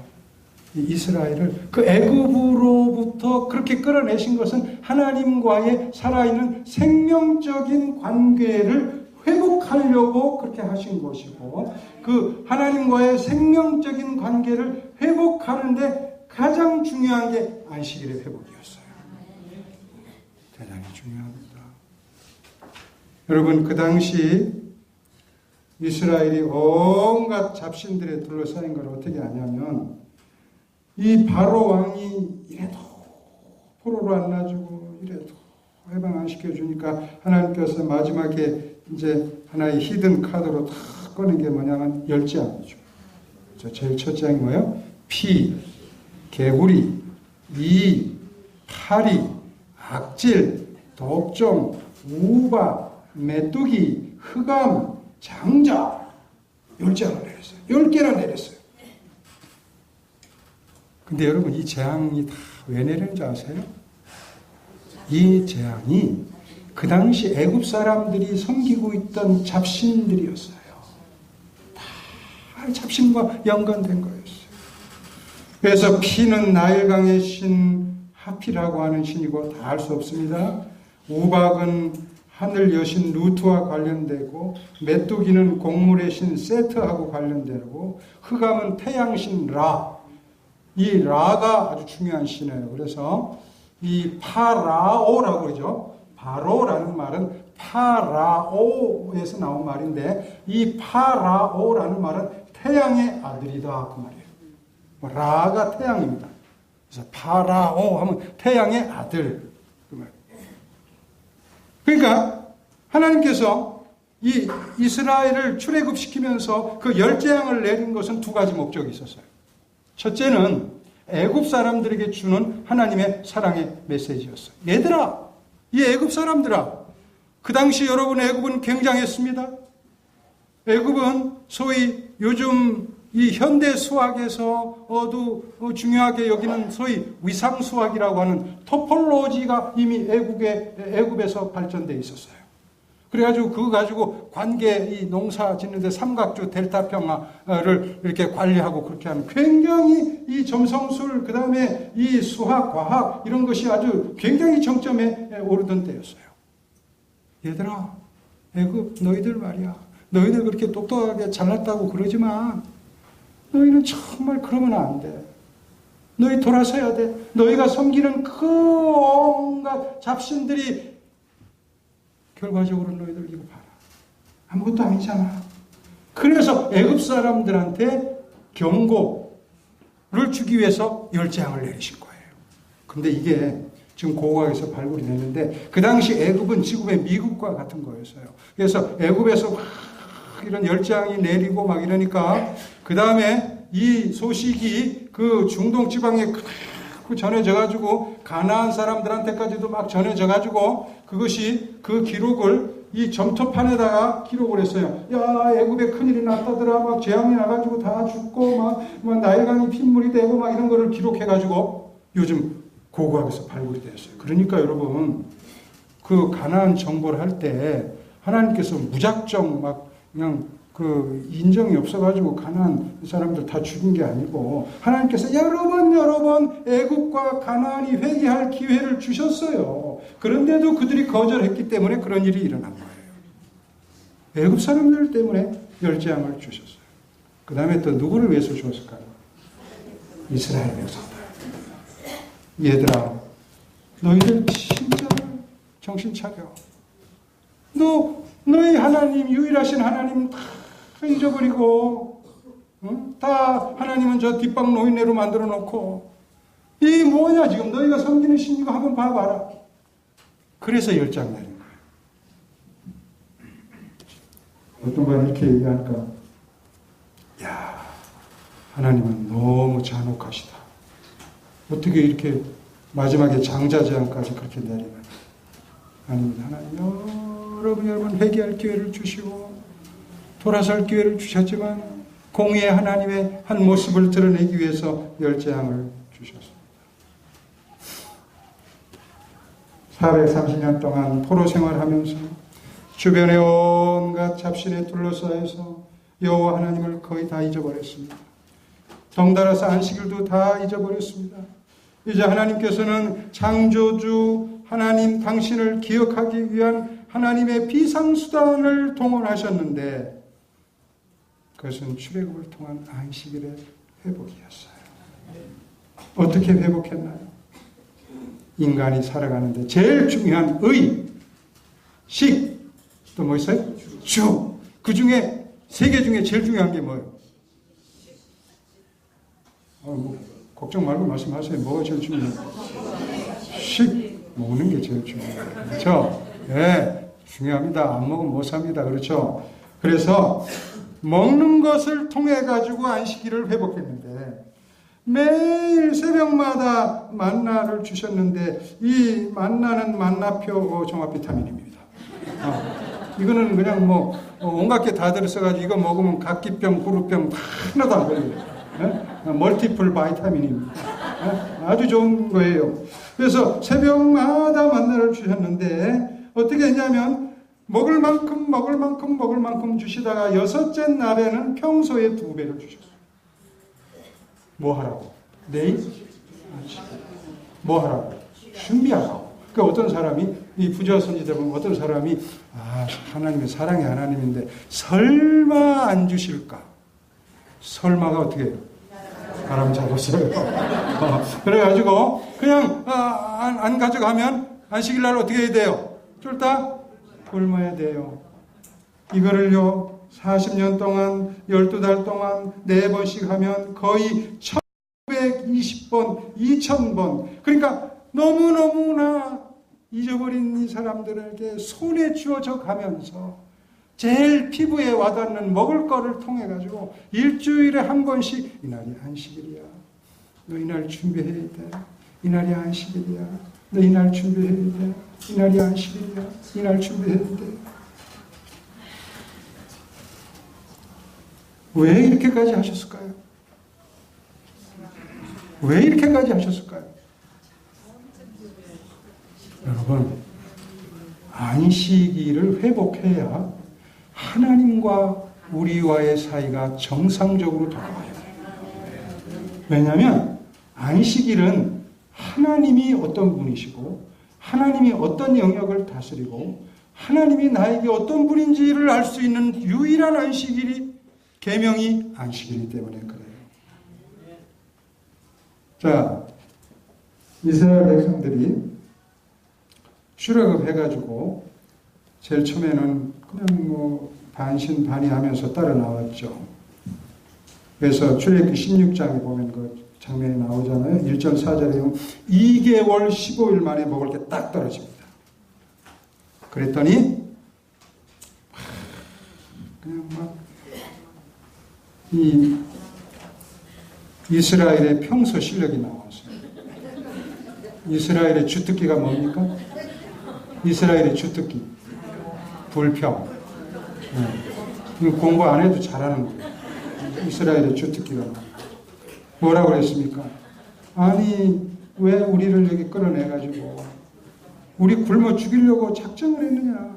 Speaker 1: 이스라엘을 그 애굽으로부터 그렇게 끌어내신 것은 하나님과의 살아있는 생명적인 관계를 회복하려고 그렇게 하신 것이고, 그 하나님과의 생명적인 관계를 회복하는데 가장 중요한 게 안식일의 회복이었어요. 대단히 중요합니다. 여러분, 그 당시 이스라엘이 온갖 잡신들에 둘러싸인 걸 어떻게 아냐면, 이 바로 왕이 이래도 포로로 안 놔주고 이래도 해방 안 시켜주니까 하나님께서 마지막에 이제 하나의 히든 카드로 다 꺼낸 게 뭐냐면 열재앙이죠. 제일 첫 장이 뭐예요? 피, 개구리, 이, 파리, 악질, 독점, 우바, 메뚜기, 흑암, 장자, 열재앙을 내렸어요. 10개나 내렸어요. 근데 여러분, 이 재앙이 다 왜 내렸는지 아세요? 이 재앙이 그 당시 애굽 사람들이 섬기고 있던 잡신들이었어요. 다 잡신과 연관된 거였어요. 그래서 피는 나일강의 신 하피라고 하는 신이고 다 알 수 없습니다. 우박은 하늘 여신 루트와 관련되고, 메뚜기는 곡물의 신 세트하고 관련되고, 흑암은 태양신 라, 이 라가 아주 중요한 신이에요. 그래서 이 파라오라고 그러죠. 바로라는 말은 파라오에서 나온 말인데, 이 파라오라는 말은 태양의 아들이다 그 말이에요. 라가 태양입니다. 그래서 파라오 하면 태양의 아들 그 말. 그러니까 하나님께서 이 이스라엘을 출애굽시키면서 그 열재앙을 내린 것은 두 가지 목적이 있었어요. 첫째는 애굽 사람들에게 주는 하나님의 사랑의 메시지였어요. 얘들아, 이 애굽 사람들아, 그 당시 여러분 애굽은 굉장했습니다. 애굽은 소위 요즘 이 현대 수학에서 중요하게 여기는 소위 위상 수학이라고 하는 토폴로지가 이미 애굽에서 발전되어 있었어요. 그래가지고 그거 가지고 관계 이 농사 짓는데 삼각주 델타 평화를 이렇게 관리하고 그렇게 하는 굉장히 이 점성술 그 다음에 이 수학 과학 이런 것이 아주 굉장히 정점에 오르던 때였어요. 얘들아, 애굽 너희들 말이야. 너희들 그렇게 똑똑하게 잘났다고 그러지만 너희는 정말 그러면 안 돼. 너희 돌아서야 돼. 너희가 섬기는 그 온갖 잡신들이 결과적으로 너희들 이거 봐라. 아무것도 아니잖아. 그래서 애굽 사람들한테 경고를 주기 위해서 열재앙을 내리신 거예요. 근데 이게 지금 고고학에서 발굴이 됐는데 그 당시 애굽은 지금의 미국과 같은 거였어요. 그래서 애굽에서 막 이런 열재앙이 내리고 막 이러니까 그 다음에 이 소식이 그 중동 지방에 전해져가지고 가나안 사람들한테까지도 막 전해져가지고 그것이 그 기록을 이 점토판에다가 기록을 했어요. 야, 애굽에 큰일이 났다더라. 막 재앙이 나가지고 다 죽고 막 나일강이 핏물이 되고 막 이런 거를 기록해가지고 요즘 고고학에서 발굴이 됐어요. 그러니까 여러분 그 가나안 정보를 할 때 하나님께서 무작정 막 그냥 그 인정이 없어가지고 가나안 사람들 다 죽인 게 아니고 하나님께서 여러 번 애굽과 가나안이 회개할 기회를 주셨어요. 그런데도 그들이 거절했기 때문에 그런 일이 일어난 거예요. 애굽 사람들 때문에 열재앙을 주셨어요. 그 다음에 또 누구를 위해서 주었을까요? 이스라엘 백성들, 얘들아, 너희들 진짜 정신 차려. 너희 하나님, 유일하신 하나님 다 잊어버리고, 응? 다 하나님은 저 뒷방 노인네로 만들어 놓고, 이 뭐냐 지금 너희가 섬기는 신 이거 한번 봐봐라. 그래서 열장 내린 거예요. 어떤 분 이렇게 얘기하니까, 야, 하나님은 너무 잔혹하시다. 어떻게 이렇게 마지막에 장자재앙까지 그렇게 내리면. 아닙니다. 하나님 여러분 회개할 기회를 주시고 돌아설 기회를 주셨지만 공의의 하나님의 한 모습을 드러내기 위해서 열재앙을 주셨습니다. 430년 동안 포로 생활하면서 주변의 온갖 잡신에 둘러싸여서 여호와 하나님을 거의 다 잊어버렸습니다. 덩달아서 안식일도 다 잊어버렸습니다. 이제 하나님께서는 창조주 하나님 당신을 기억하기 위한 하나님의 비상수단을 동원하셨는데 그것은 출애굽을 통한 안식일의 회복이었어요. 어떻게 회복했나요? 인간이 살아가는데 제일 중요한 의, 식, 또 뭐 있어요? 주. 그 중에 세 개 중에 제일 중요한 게 뭐예요? 걱정 말고 말씀하세요. 뭐가 제일 중요해요? 식. 먹는 게 제일 중요해요. 그렇죠? 네, 중요합니다. 안 먹으면 못 삽니다. 그렇죠? 그래서 먹는 것을 통해 가지고 안식일을 회복했는데 매일 새벽마다 만나를 주셨는데 이 만나는 만나표 종합 비타민입니다. 이거는 그냥 뭐 온갖 게 다 들어서가지고 이거 먹으면 각기병, 구루병 하나도 안 걸려요. 네? 멀티플 바이타민입니다. 네? 아주 좋은 거예요. 그래서 새벽마다 만나를 주셨는데 어떻게 했냐면 먹을 만큼 주시다가 여섯째 날에는 평소에 2배를 주셨어요. 뭐 하라고? 내일? 뭐 하라고? 준비하라고. 그 어떤 사람이 이 부자 선지자 보면 어떤 사람이 하나님의 사랑의 하나님인데 설마 안 주실까? 설마가 어떻게 해요? 바람 잡았어요. 그래가지고 그냥 안 가져가면 안식일 날 어떻게 해야 돼요? 쫄딱 굶어야 돼요. 이거를요 40년 동안 12달 동안 4번씩 하면 거의 1920번 2000번 그러니까 너무너무나 잊어버린 이 사람들에게 손에 쥐어져 가면서 제일 피부에 와닿는 먹을 거를 통해 가지고 일주일에 한 번씩 이날이 안식일이야. 너 이날 준비해야 돼. 이날이 안식일이야. 너 이날 준비해야 돼. 이날이 안식일이야. 이날 준비해야 돼. 왜 이렇게까지 하셨을까요? 왜 이렇게까지 하셨을까요? 여러분, 안식일을 회복해야 하나님과 우리와의 사이가 정상적으로 돌아가야 돼요. 왜냐하면 안식일은 하나님이 어떤 분이시고 하나님이 어떤 영역을 다스리고 하나님이 나에게 어떤 분인지를 알 수 있는 유일한 안식일이 계명이 안식일이기 때문에 그래요. 자, 이스라엘 백성들이 출애굽 해가지고 제일 처음에는 그냥 뭐 반신반의하면서 따라 나왔죠. 그래서 출애굽기 16장에 보면 그 장면이 나오잖아요. 1절 4절에 보면 2개월 15일 만에 먹을 게 딱 떨어집니다. 그랬더니 그냥 막 이 이스라엘의 평소 실력이 나왔어요. 이스라엘의 주특기가 뭡니까? 이스라엘의 주특기 불평. 공부 안 해도 잘하는 거예요. 이스라엘의 주특기가 뭐라고 그랬습니까? 아니 왜 우리를 여기 끌어내가지고 우리 굶어 죽이려고 작정을 했느냐?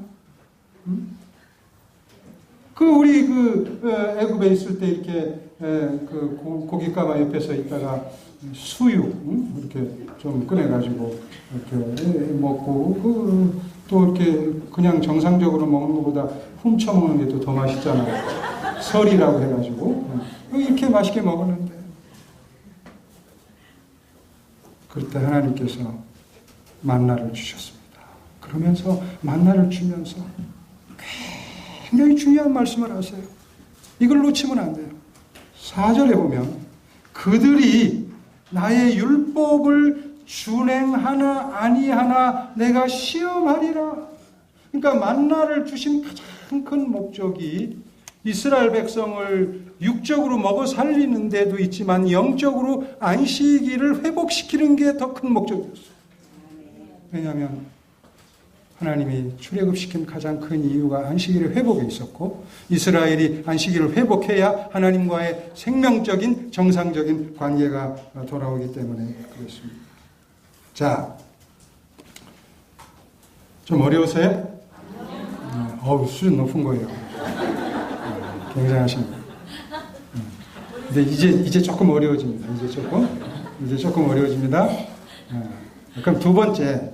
Speaker 1: 우리 애굽에 있을 때 이렇게 고깃가마 옆에서 있다가 수육 이렇게 좀 꺼내가지고 이렇게 먹고 또 이렇게 그냥 정상적으로 먹는 것보다 훔쳐 먹는 게 또 더 맛있잖아요. 설이라고 해가지고 이렇게 맛있게 먹었는데 그때 하나님께서 만나를 주셨습니다. 그러면서 만나를 주면서 굉장히 중요한 말씀을 하세요. 이걸 놓치면 안 돼요. 4절에 보면 그들이 나의 율법을 준행하나 아니하나 내가 시험하리라. 그러니까 만나를 주신 가장 큰 목적이 이스라엘 백성을 육적으로 먹어 살리는 데도 있지만 영적으로 안식일을 회복시키는 게 더 큰 목적이었어요. 왜냐하면 하나님이 출애굽시킨 가장 큰 이유가 안식일의 회복에 있었고 이스라엘이 안식일을 회복해야 하나님과의 생명적인 정상적인 관계가 돌아오기 때문에 그렇습니다. 자, 좀 어려우세요? 수준 높은 거예요. 굉장하십니다. 근데 이제 조금 어려워집니다. 이제 조금 어려워집니다. 그럼 두 번째,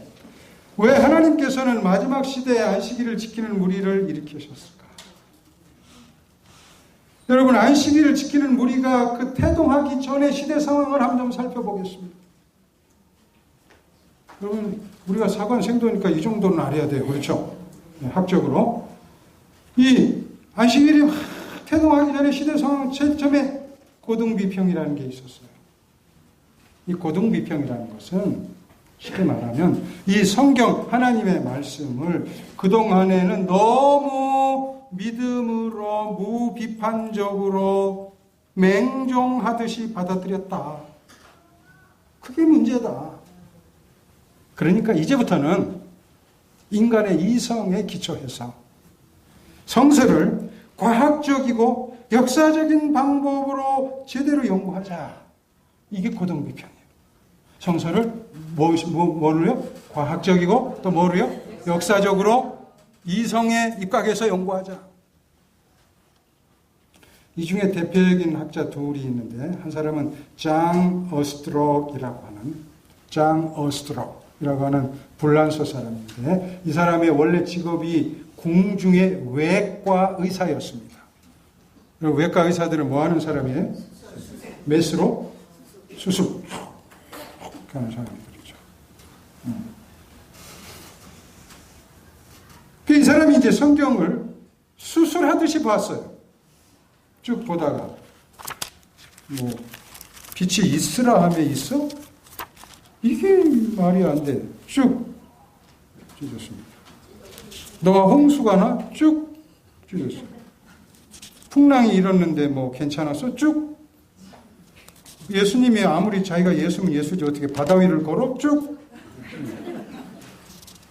Speaker 1: 왜 하나님께서는 마지막 시대에 안식일을 지키는 무리를 일으키셨을까? 여러분, 안식일을 지키는 무리가 그 태동하기 전에 시대 상황을 한번 살펴보겠습니다. 여러분, 우리가 사관 생도니까 이 정도는 알아야 돼요. 그렇죠? 학적으로. 이 안식일이 막 태동하기 전에 시대 상황 제일 처음에 고등비평이라는 게 있었어요. 이 고등비평이라는 것은 쉽게 말하면 이 성경 하나님의 말씀을 그동안에는 너무 믿음으로 무비판적으로 맹종하듯이 받아들였다. 그게 문제다. 그러니까 이제부터는 인간의 이성에 기초해서 성서를 과학적이고 역사적인 방법으로 제대로 연구하자. 이게 고등비평이에요. 성서를 뭐로요? 과학적이고 또 뭐로요? 역사적으로 이성에 입각해서 연구하자. 이 중에 대표적인 학자 둘이 있는데 한 사람은 장 어스트록이라고 하는 불란서 사람인데 이 사람의 원래 직업이 공중의 외과 의사였습니다. 외과 의사들은 뭐 하는 사람이에요? 메스로 수술 하는 사람들이죠. 이 사람이 이제 성경을 수술하듯이 봤어요. 쭉 보다가 뭐 빛이 있으라 하면 있어? 이게 말이 안 돼. 쭉 찢었습니다. 너가 홍수가 나? 쭉 찢었어요. 풍랑이 일었는데 뭐 괜찮았어? 쭉. 예수님이 아무리 자기가 예수면 예수지 어떻게 바다 위를 걸어? 쭉.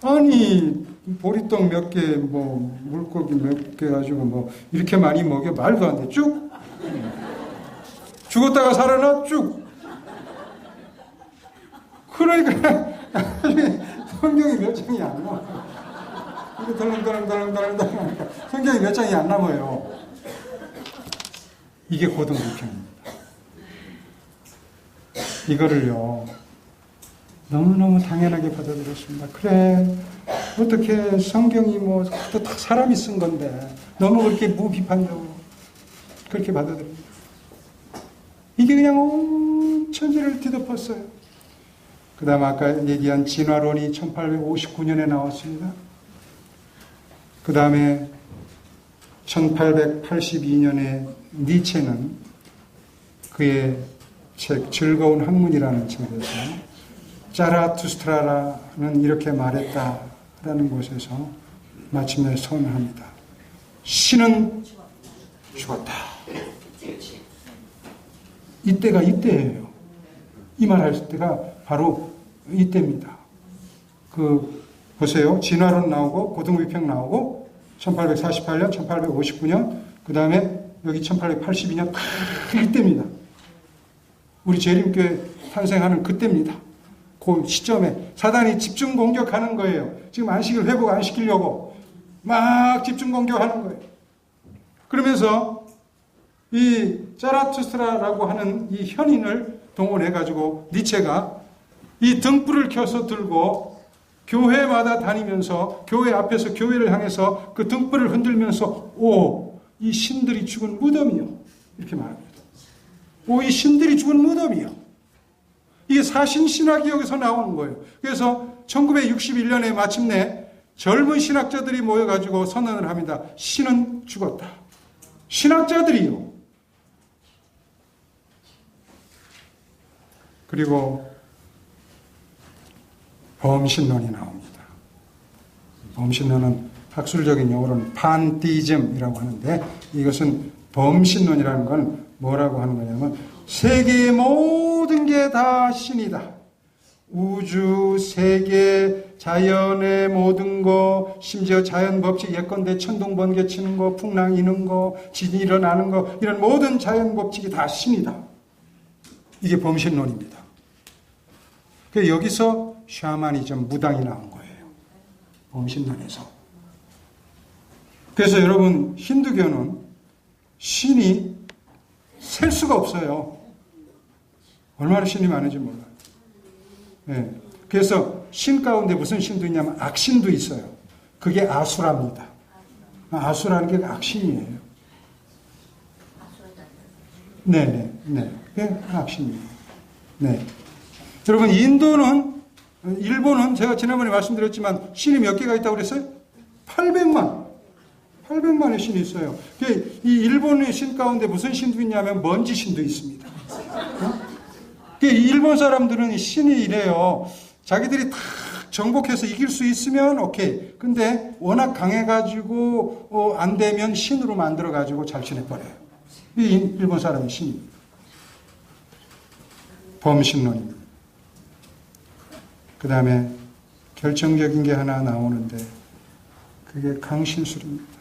Speaker 1: 아니 보리떡 몇 개, 뭐 물고기 몇 개 가지고 뭐 이렇게 많이 먹여? 말도 안 돼. 쭉. 죽었다가 살아나? 쭉. 그러니까 성경이 몇 장이 안 나와. 이게 덜렁덜렁 성경이 몇 장이 안 남아요. 이게 고등비평입니다. 이거를요 너무너무 당연하게 받아들였습니다. 그래 어떻게 성경이 뭐 다 사람이 쓴 건데 너무 그렇게 무비판적으로 그렇게 받아들입니다. 이게 그냥 온 천지를 뒤덮었어요. 그 다음 아까 얘기한 진화론이 1859년에 나왔습니다. 그 다음에 1882년에 니체는 그의 책 즐거운 학문이라는 책에서 자라투스트라는 이렇게 말했다라는 곳에서 마침내 선언합니다. 신은 죽었다. 이때가 이때예요. 이 말할 때가 바로 이때입니다. 보세요. 진화론 나오고 고등비평 나오고 1848년, 1859년 그 다음에 여기 1882년 이때입니다. 우리 재림교회 탄생하는 그때입니다. 그 시점에 사단이 집중 공격하는 거예요. 지금 안식일 회복 안 시키려고 막 집중 공격하는 거예요. 그러면서 이 자라투스트라라고 하는 이 현인을 동원해가지고 니체가 이 등불을 켜서 들고 교회마다 다니면서 교회 앞에서 교회를 향해서 그 등불을 흔들면서 오, 이 신들이 죽은 무덤이요. 이렇게 말합니다. 오, 이 신들이 죽은 무덤이요. 이게 사신신학이 여기서 나오는 거예요. 그래서 1961년에 마침내 젊은 신학자들이 모여가지고 선언을 합니다. 신은 죽었다. 신학자들이요. 그리고 범신론이 나옵니다. 범신론은 학술적인 용어로는 판티즘이라고 하는데, 이것은 범신론이라는 건 뭐라고 하는 거냐면 세계의 모든 게 다 신이다. 우주, 세계, 자연의 모든 거, 심지어 자연 법칙, 예컨대 천둥 번개 치는 거, 풍랑 이는 거, 지진이 일어나는 거, 이런 모든 자연 법칙이 다 신이다. 이게 범신론입니다. 그래서 여기서 샤머니즘, 무당이 나온 거예요. 범신론에서. 그래서 여러분, 힌두교는 신이 셀 수가 없어요. 얼마나 신이 많은지 몰라요. 네. 그래서 신 가운데 무슨 신도 있냐면 악신도 있어요. 그게 아수라입니다. 아수라는 게 악신이에요. 네네. 네. 그게 악신이에요. 네. 여러분, 인도는, 일본은 제가 지난번에 말씀드렸지만 신이 몇 개가 있다고 그랬어요? 800만의 신이 있어요. 이 일본의 신 가운데 무슨 신도 있냐면 먼지 신도 있습니다. 일본 사람들은 신이 이래요. 자기들이 다 정복해서 이길 수 있으면 오케이. 근데 워낙 강해가지고 안 되면 신으로 만들어가지고 잘신해버려요. 이 일본 사람의 신입니다. 범신론입니다. 그 다음에 결정적인 게 하나 나오는데 그게 강신술입니다.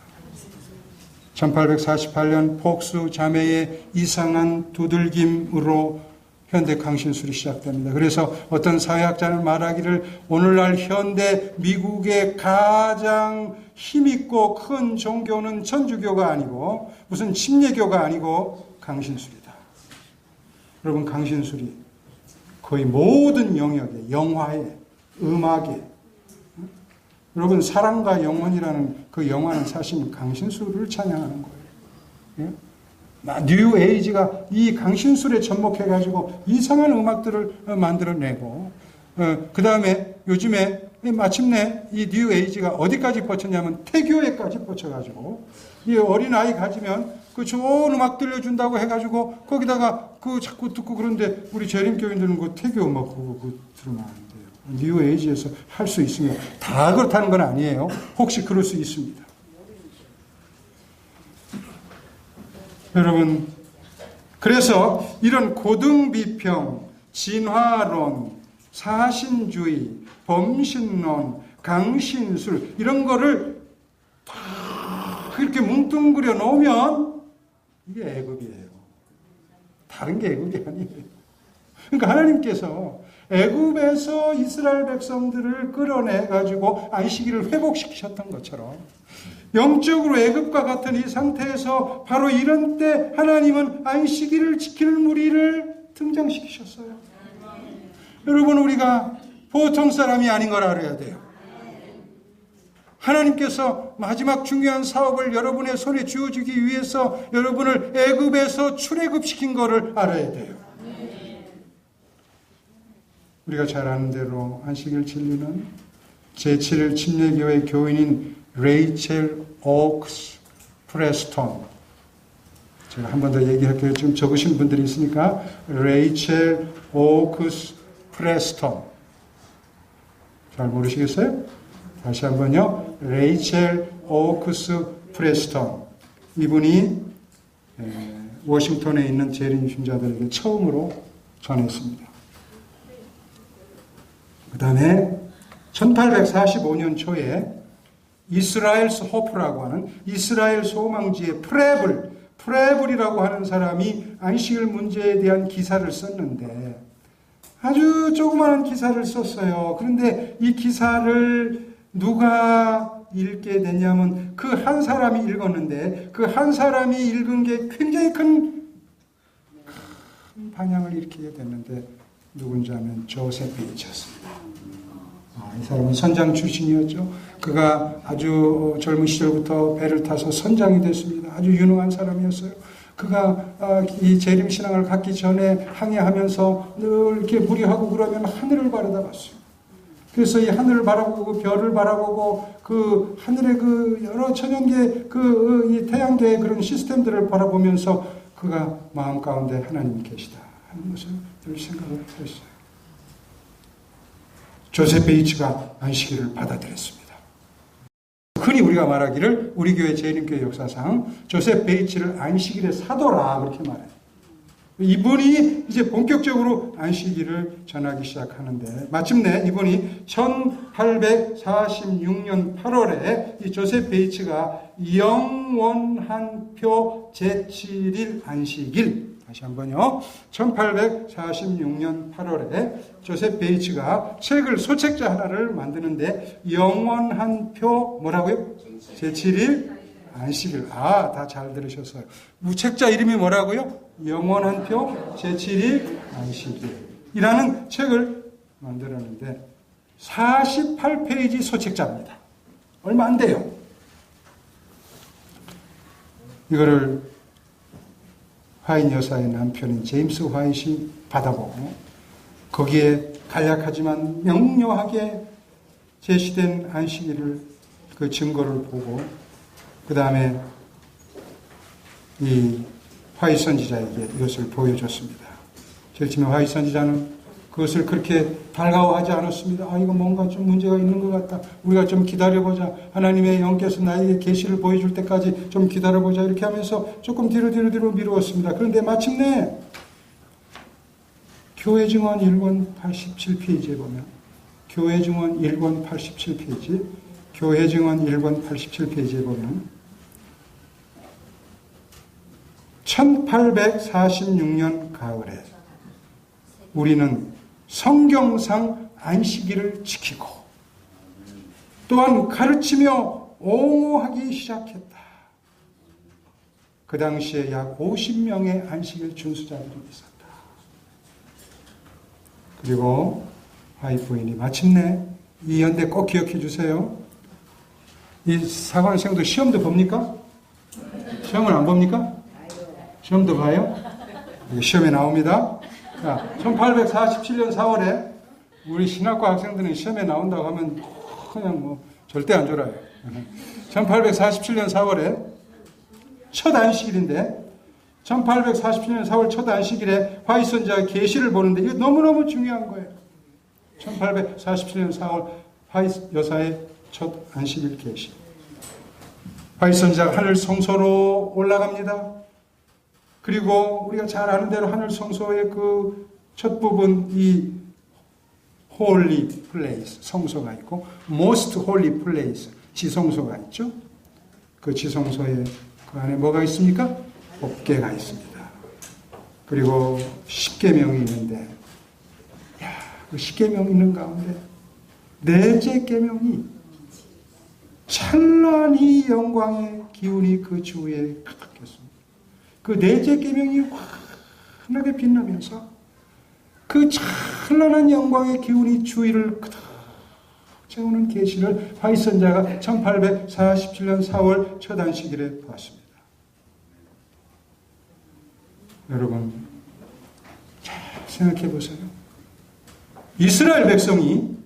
Speaker 1: 1848년 폭수 자매의 이상한 두들김으로 현대 강신술이 시작됩니다. 그래서 어떤 사회학자는 말하기를 오늘날 현대 미국의 가장 힘있고 큰 종교는 천주교가 아니고 무슨 침례교가 아니고 강신술이다. 여러분, 강신술이 거의 모든 영역에, 영화에, 음악에, 여러분, 사랑과 영혼이라는 그 영화는 사실 강신술을 찬양하는 거예요. 뉴 에이지가 이 강신술에 접목해가지고 이상한 음악들을 만들어내고, 그 다음에 요즘에 마침내 이 뉴 에이지가 어디까지 뻗쳤냐면 태교에까지 뻗쳐가지고, 이 어린아이 가지면 그 좋은 음악 들려준다고 해가지고 거기다가 그 자꾸 듣고, 그런데 우리 재림교인들은 그 태교 음악 그거 들으면 안 돼요. 뉴 에이지에서 할 수 있으면 다 그렇다는 건 아니에요. 혹시 그럴 수 있습니다. 여러분, 그래서 이런 고등비평, 진화론, 사신주의, 범신론, 강신술 이런 거를 다 이렇게 뭉뚱그려 놓으면 이게 애국이에요. 다른 게 애국이 아니에요. 그러니까 하나님께서 애굽에서 이스라엘 백성들을 끌어내 가지고 안식일을 회복시키셨던 것처럼 영적으로 애굽과 같은 이 상태에서 바로 이런 때 하나님은 안식일을 지키는 무리를 등장시키셨어요. 여러분, 우리가 보통 사람이 아닌 걸 알아야 돼요. 하나님께서 마지막 중요한 사업을 여러분의 손에 쥐어주기 위해서 여러분을 애굽에서 출애굽시킨 거를 알아야 돼요. 우리가 잘 아는 대로 안식일 진리는 제7일 침례교회 교인인 레이첼 오크스 프레스톤, 제가 한 번 더 얘기할게요. 지금 적으신 분들이 있으니까 레이첼 오크스 프레스톤, 잘 모르시겠어요? 다시 한번요. 레이첼 오크스 프레스톤, 이분이 워싱턴에 있는 재림신자들에게 처음으로 전했습니다. 그 다음에 1845년 초에 이스라엘스 호프라고 하는 이스라엘 소망지의 프레블이라고 하는 사람이 안식일 문제에 대한 기사를 썼는데 아주 조그마한 기사를 썼어요. 그런데 이 기사를 누가 읽게 됐냐면 그 한 사람이 읽었는데 그 한 사람이 읽은 게 굉장히 큰 반향을 일으키게 됐는데 누군지 하면 조셉 베이츠였습니다. 이 사람은 선장 출신이었죠. 그가 아주 젊은 시절부터 배를 타서 선장이 됐습니다. 아주 유능한 사람이었어요. 그가 이 재림 신앙을 갖기 전에 항해하면서 늘 이렇게 무리하고 그러면 하늘을 바라다봤어요. 그래서 이 하늘을 바라보고 별을 바라보고 그 하늘의 그 여러 천연계 이 태양계의 그런 시스템들을 바라보면서 그가 마음 가운데 하나님이 계시다 하는 것을 늘 생각을 했어요. 조셉 베이츠가 안식일을 받아들였습니다. 흔히 우리가 말하기를 우리 교회 재림교회 역사상 조셉 베이츠를 안식일의 사도라 그렇게 말해요. 이분이 이제 본격적으로 안식일을 전하기 시작하는데 마침내 이분이 1846년 8월에 이 조셉 베이츠가 영원한 표 제7일 안식일 다시 한번요. 1846년 8월에 조셉 베이츠가 책을 소책자 하나를 만드는데 영원한 표 뭐라고요? 제7일 안식일. 다 잘 들으셨어요. 우책자 이름이 뭐라고요? 영원한 표 제7일 안식일이라는 책을 만들었는데 48페이지 소책자입니다. 얼마 안 돼요. 이거를 화이트 여사의 남편인 제임스 화이트이 받아보고 거기에 간략하지만 명료하게 제시된 안식일을 그 증거를 보고 그 다음에 이 화이트 선지자에게 이것을 보여줬습니다. 제일 처음에 화이트 선지자는 그것을 그렇게 달가워하지 않았습니다. 이거 뭔가 좀 문제가 있는 것 같다. 우리가 좀 기다려보자. 하나님의 영께서 나에게 계시를 보여줄 때까지 좀 기다려보자. 이렇게 하면서 조금 뒤로 미루었습니다. 그런데 마침내 교회 증언 1권 87페이지에 보면 교회 증언 1권 87페이지 교회 증언 1권 87페이지에 보면 1846년 가을에 우리는 성경상 안식일을 지키고 또한 가르치며 옹호하기 시작했다. 그 당시에 약 50명의 안식일 준수자들이 있었다. 그리고 화이트 부인이 마침내 이 연대 꼭 기억해 주세요. 이 사관생도 시험도 봅니까? 시험을 안 봅니까? 시험도 봐요? 시험에 나옵니다. 1847년 4월에 우리 신학과 학생들은 시험에 나온다고 하면 그냥 뭐 절대 안 졸아요. 1847년 4월에 첫 안식일인데 1847년 4월 첫 안식일에 화이트 선지자가 계시를 보는데 이거 너무너무 중요한 거예요. 1847년 4월 화이트 여사의 첫 안식일 계시. 화이트 선지자가 하늘 성소로 올라갑니다. 그리고 우리가 잘 아는 대로 하늘 성소의 그 첫 부분 이 holy place 성소가 있고 most holy place 지성소가 있죠. 그 지성소에 그 안에 뭐가 있습니까? 법궤가 있습니다. 그리고 십계명이 있는데 그 십계명 있는 가운데 넷째 계명이 찬란히 영광의 기운이 그 주위에 가득했습니다. 그 넷째 계명이 환하게 빛나면서 그 찬란한 영광의 기운이 주위를 가득 채우는 계시를 화이트 선지자가 1847년 4월 첫 안식일에 보았습니다. 여러분 잘 생각해 보세요. 이스라엘 백성이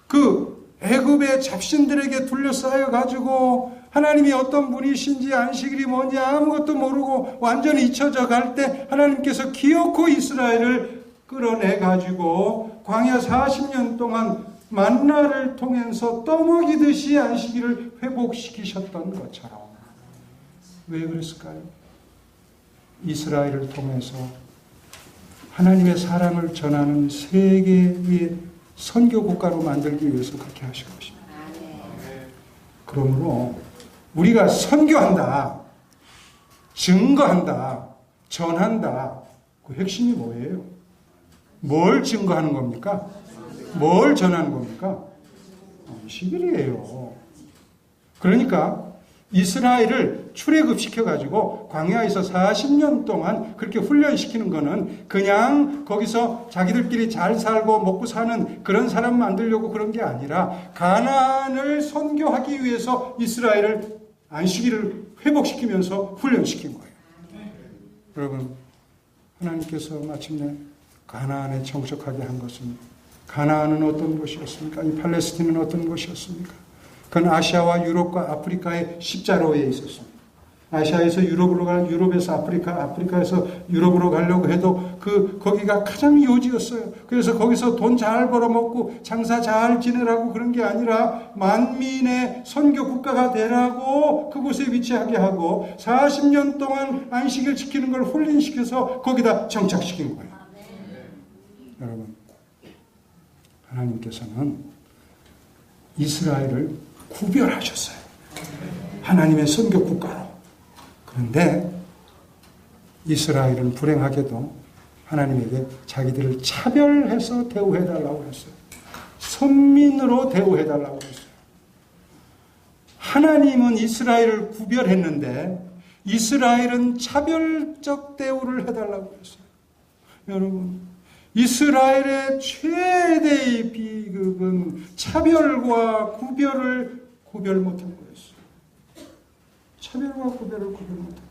Speaker 1: 그 애굽의 잡신들에게 둘러싸여 가지고 하나님이 어떤 분이신지 안식일이 뭔지 아무것도 모르고 완전히 잊혀져 갈 때 하나님께서 기어코 이스라엘을 끌어내 가지고 광야 40년 동안 만나를 통해서 떠먹이듯이 안식일을 회복시키셨던 것처럼 왜 그랬을까요? 이스라엘을 통해서 하나님의 사랑을 전하는 세계의 선교 국가로 만들기 위해서 그렇게 하신 것입니다. 그러므로 우리가 선교한다, 증거한다, 전한다. 그 핵심이 뭐예요? 뭘 증거하는 겁니까? 뭘 전하는 겁니까? 안식일이에요. 그러니까 이스라엘을 출애굽시켜가지고 광야에서 40년 동안 그렇게 훈련시키는 거는 그냥 거기서 자기들끼리 잘 살고 먹고 사는 그런 사람 만들려고 그런 게 아니라 가나안을 선교하기 위해서 이스라엘을 안식일을 회복시키면서 훈련시킨 거예요. 여러분, 하나님께서 마침내 가나안에 정착하게 한 것은, 가나안은 어떤 곳이었습니까? 이 팔레스틴은 어떤 곳이었습니까? 그건 아시아와 유럽과 아프리카의 십자로에 있었습니다. 아시아에서 유럽으로 가는, 유럽에서 아프리카, 아프리카에서 유럽으로 가려고 해도 거기가 가장 요지였어요. 그래서 거기서 돈 잘 벌어먹고 장사 잘 지내라고 그런 게 아니라 만민의 선교 국가가 되라고 그곳에 위치하게 하고 40년 동안 안식일 지키는 걸 훈련시켜서 거기다 정착시킨 거예요. 여러분, 하나님께서는 이스라엘을 구별하셨어요. 하나님의 선교 국가로. 그런데 이스라엘은 불행하게도 하나님에게 자기들을 차별해서 대우해달라고 했어요. 선민으로 대우해달라고 했어요. 하나님은 이스라엘을 구별했는데 이스라엘은 차별적 대우를 해달라고 했어요. 여러분, 이스라엘의 최대의 비극은 차별과 구별을 구별 못한 거였어요. 차별과 구별을 구별 못한 거였어요.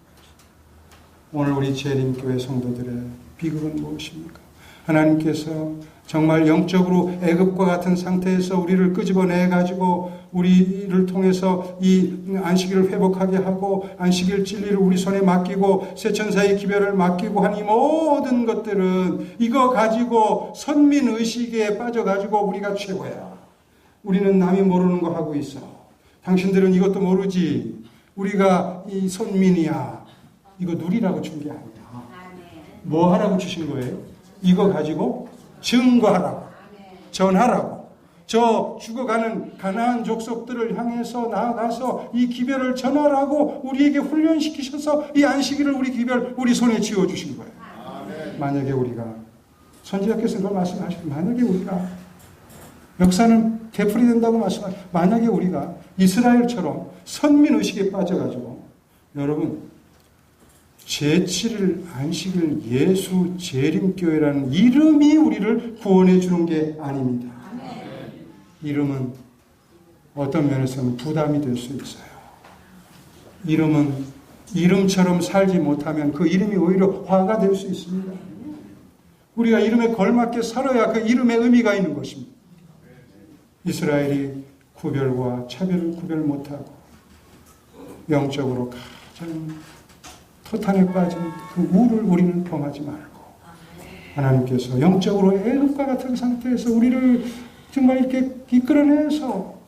Speaker 1: 오늘 우리 재림교회 성도들의 비극은 무엇입니까? 하나님께서 정말 영적으로 애굽과 같은 상태에서 우리를 끄집어내 가지고 우리를 통해서 이 안식일을 회복하게 하고 안식일 진리를 우리 손에 맡기고 세천사의 기별을 맡기고 한 이 모든 것들은 이거 가지고 선민의식에 빠져가지고 우리가 최고야. 우리는 남이 모르는 거 하고 있어. 당신들은 이것도 모르지. 우리가 이 선민이야. 이거 누리라고 준 게 아니야. 뭐 하라고 주신 거예요? 이거 가지고 증거하라고, 전하라고. 저 죽어가는 가나안 족속들을 향해서 나아가서 이 기별을 전하라고 우리에게 훈련시키셔서 이 안식일을 우리 기별, 우리 손에 쥐어주신 거예요. 만약에 우리가, 선지자께서 그걸 말씀하시고, 만약에 우리가, 역사는 되풀이된다고 말씀하시고, 만약에 우리가 이스라엘처럼 선민의식에 빠져가지고, 여러분, 제7일 안식일 예수 재림교회라는 이름이 우리를 구원해 주는 게 아닙니다. 이름은 어떤 면에서는 부담이 될 수 있어요. 이름은 이름처럼 살지 못하면 그 이름이 오히려 화가 될 수 있습니다. 우리가 이름에 걸맞게 살아야 그 이름의 의미가 있는 것입니다. 이스라엘이 구별과 차별을 구별 못하고 영적으로 가장 토탄에 빠진 그 우를 우리는 범하지 말고 하나님께서 영적으로 애굽과 같은 상태에서 우리를 정말 이렇게 이끌어내서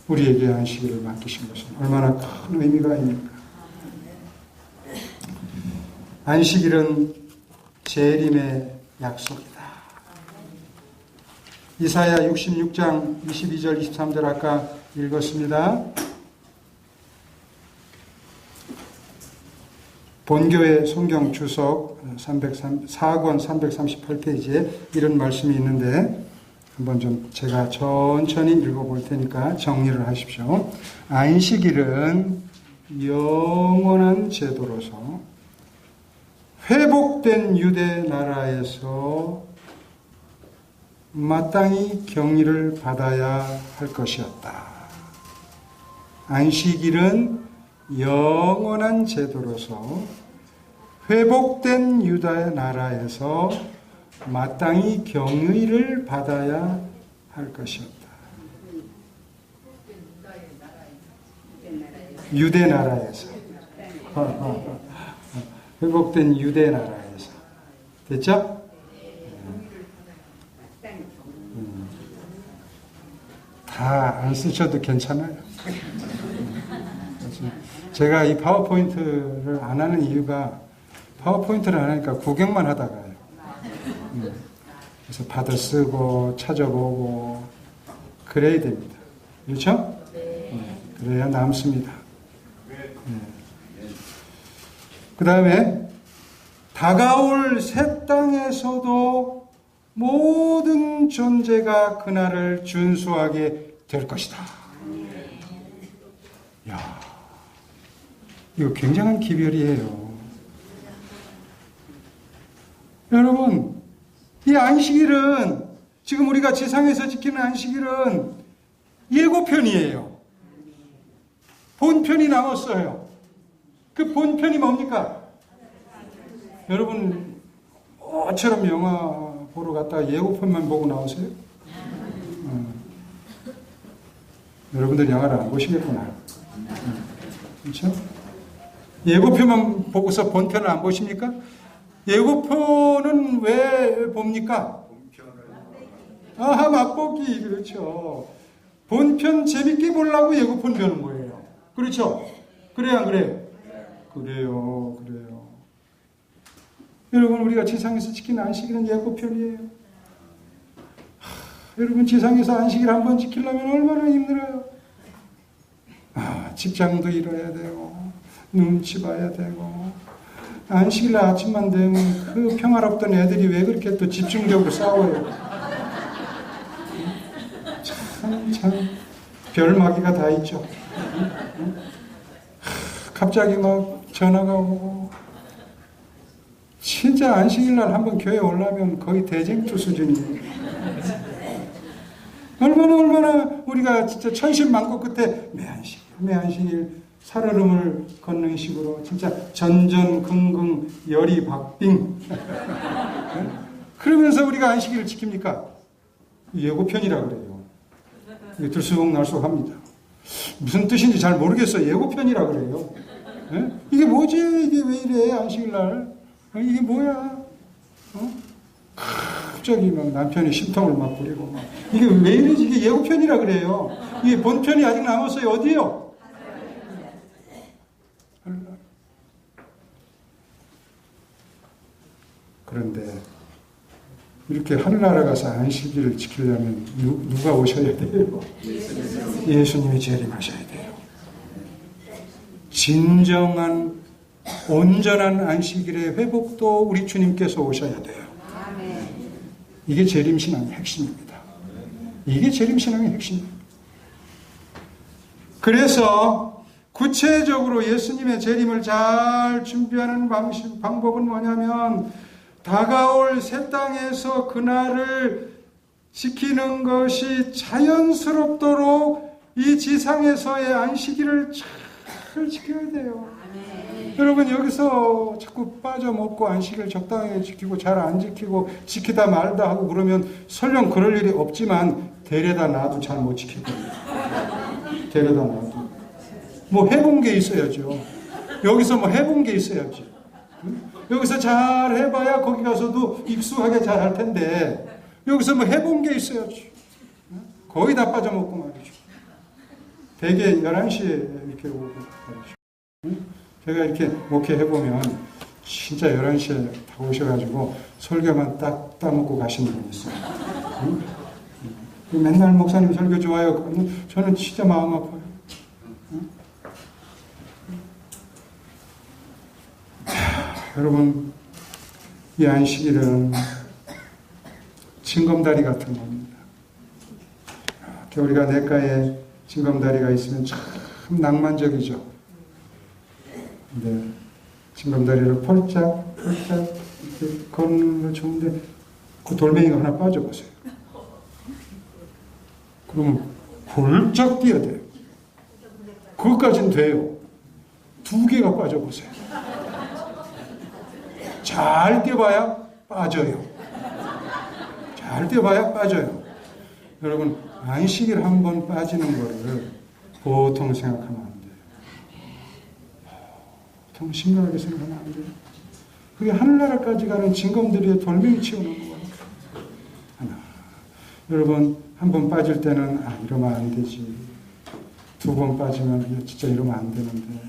Speaker 1: 우리에게 안식일을 맡기신 것은 얼마나 큰 의미가 있는가. 안식일은 재림의 약속이다. 이사야 66장 22절 23절 아까 읽었습니다. 본교의 성경 주석 4권 338페이지에 이런 말씀이 있는데 한번 좀 제가 천천히 읽어볼 테니까 정리를 하십시오. 안식일은 영원한 제도로서 회복된 유대 나라에서 마땅히 경의를 받아야 할 것이었다. 안식일은 영원한 제도로서 회복된 유다의 나라에서 마땅히 경의를 받아야 할 것이었다. 유대 나라에서. 회복된 유대 나라에서. 됐죠? 다 안 쓰셔도 괜찮아요. 제가 이 파워포인트를 안 하는 이유가 파워포인트를 안 하니까 구경만 하다가요. 그래서 받아 쓰고 찾아보고 그래야 됩니다. 그렇죠? 그래야 남습니다. 그 다음에 다가올 새 땅에서도 모든 존재가 그날을 준수하게 될 것이다. 야, 이거 굉장한 기별이에요. 여러분, 이 안식일은 지금 우리가 지상에서 지키는 안식일은 예고편이에요. 본편이 남았어요. 그 본편이 뭡니까? 여러분 어처럼 영화 보러 갔다가 예고편만 보고 나오세요? 여러분들 영화를 안 보시겠구나. 그렇죠? 예고편만 보고서 본편을 안 보십니까? 예고편은 왜 봅니까? 아하, 맛보기. 그렇죠. 본편 재밌게 보려고 예고편 보는 거예요. 그렇죠? 그래요, 안 그래요? 그래요. 여러분, 우리가 지상에서 지키는 안식일은 예고편이에요. 여러분, 지상에서 안식일 한 번 지키려면 얼마나 힘들어요. 직장도 잃어야 되고, 눈치 봐야 되고, 안식일 아침만 되면 그 평화롭던 애들이 왜 그렇게 또 집중적으로 싸워요. 참, 별마기가 다 있죠. 갑자기 막 전화가 오고, 진짜 안식일날 한번 교회 오려면 거의 대쟁투 수준이에요. 얼마나 우리가 진짜 천신만고 끝에 매안식일 살얼음을 걷는 식으로 진짜 전전긍긍 열이박빙 그러면서 우리가 안식일을 지킵니까? 예고편이라 그래요. 이게 들쑥날쑥합니다. 무슨 뜻인지 잘 모르겠어요. 예고편이라 그래요. 이게 뭐지? 이게 왜 이래? 안식일날 이게 뭐야? 갑자기 막 남편이 심통을 막 부리고 막 이게 왜 이러지? 이게 예고편이라 그래요. 이게 본편이 아직 남았어요. 어디요? 그런데 이렇게 하늘나라 가서 안식일을 지키려면 누가 오셔야 돼요? 예수님이 재림하셔야 돼요. 진정한 온전한 안식일의 회복도 우리 주님께서 오셔야 돼요. 이게 재림신앙의 핵심입니다. 이게 재림신앙의 핵심입니다. 그래서 구체적으로 예수님의 재림을 잘 준비하는 방법은 뭐냐면 다가올 새 땅에서 그날을 지키는 것이 자연스럽도록 이 지상에서의 안식일을 잘 지켜야 돼요. 여러분 여기서 자꾸 빠져먹고 안식일 적당히 지키고 잘 안 지키고 지키다 말다 하고 그러면 설령 그럴 일이 없지만 데려다 놔도 잘 못 지킬 겁니다. 데려다 놔도. 뭐 해본 게 있어야죠. 여기서 뭐 해본 게 있어야지. 여기서 잘 해봐야 거기 가서도 익숙하게 잘 할 텐데 여기서 뭐 해본 게 있어야지. 거의 다 빠져먹고 말이죠. 대개 11시에 이렇게 오고 말이죠. 제가 이렇게 목회해보면 진짜 11시에 다 오셔가지고 설교만 딱 따먹고 가시는 분이 있어요. 맨날 목사님 설교 좋아요. 저는 진짜 마음 아파요. 여러분, 이 안식일은 징검다리 같은 겁니다. 우리가 냇가에 징검다리가 있으면 참 낭만적이죠. 근데 징검다리를 펄짝 이렇게 걷는 거 좋은데 그 돌멩이가 하나 빠져보세요. 그러면 펄짝 뛰어야 돼요. 그것까지는 돼요. 2개가 빠져보세요. 잘 뛰어봐야 빠져요. 잘 뛰어봐야 빠져요. 여러분 안식일 한 번 빠지는 거를 보통 생각하면 안 돼요. 보통 심각하게 생각하면 안 돼요. 그게 하늘나라까지 가는 징검다리에 돌멩이 치우는 거예요. 하나. 여러분 한 번 빠질 때는 이러면 안 되지. 2번 빠지면 진짜 이러면 안 되는데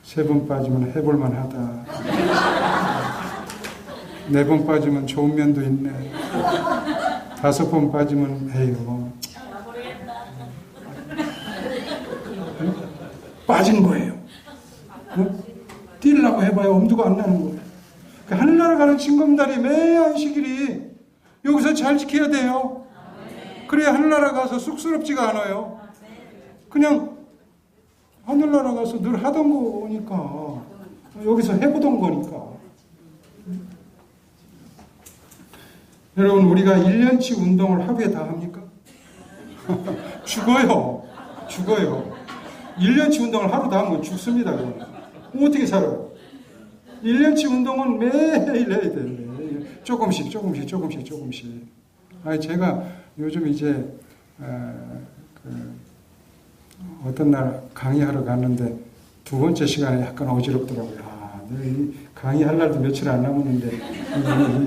Speaker 1: 3번 빠지면 해볼만 하다. 4번 빠지면 좋은 면도 있네. 5번 빠지면 에이구 빠진 거예요. 뛰려고 해봐야 엄두가 안 나는 거예요. 하늘나라 가는 징검다리 매 안식일이 여기서 잘 지켜야 돼요. 그래야 하늘나라 가서 쑥스럽지가 않아요. 그냥 하늘나라 가서 늘 하던 거니까 여기서 해보던 거니까. 여러분 우리가 1년치 운동을 하루에 다 합니까? 죽어요. 1년치 운동을 하루도 하면 죽습니다. 그럼. 어떻게 살아요? 1년치 운동은 매일 해야 돼요. 조금씩. 아니, 제가 요즘 이제, 어떤 날 강의하러 갔는데 두 번째 시간에 약간 어지럽더라고요. 이 강의할 날도 며칠 안 남았는데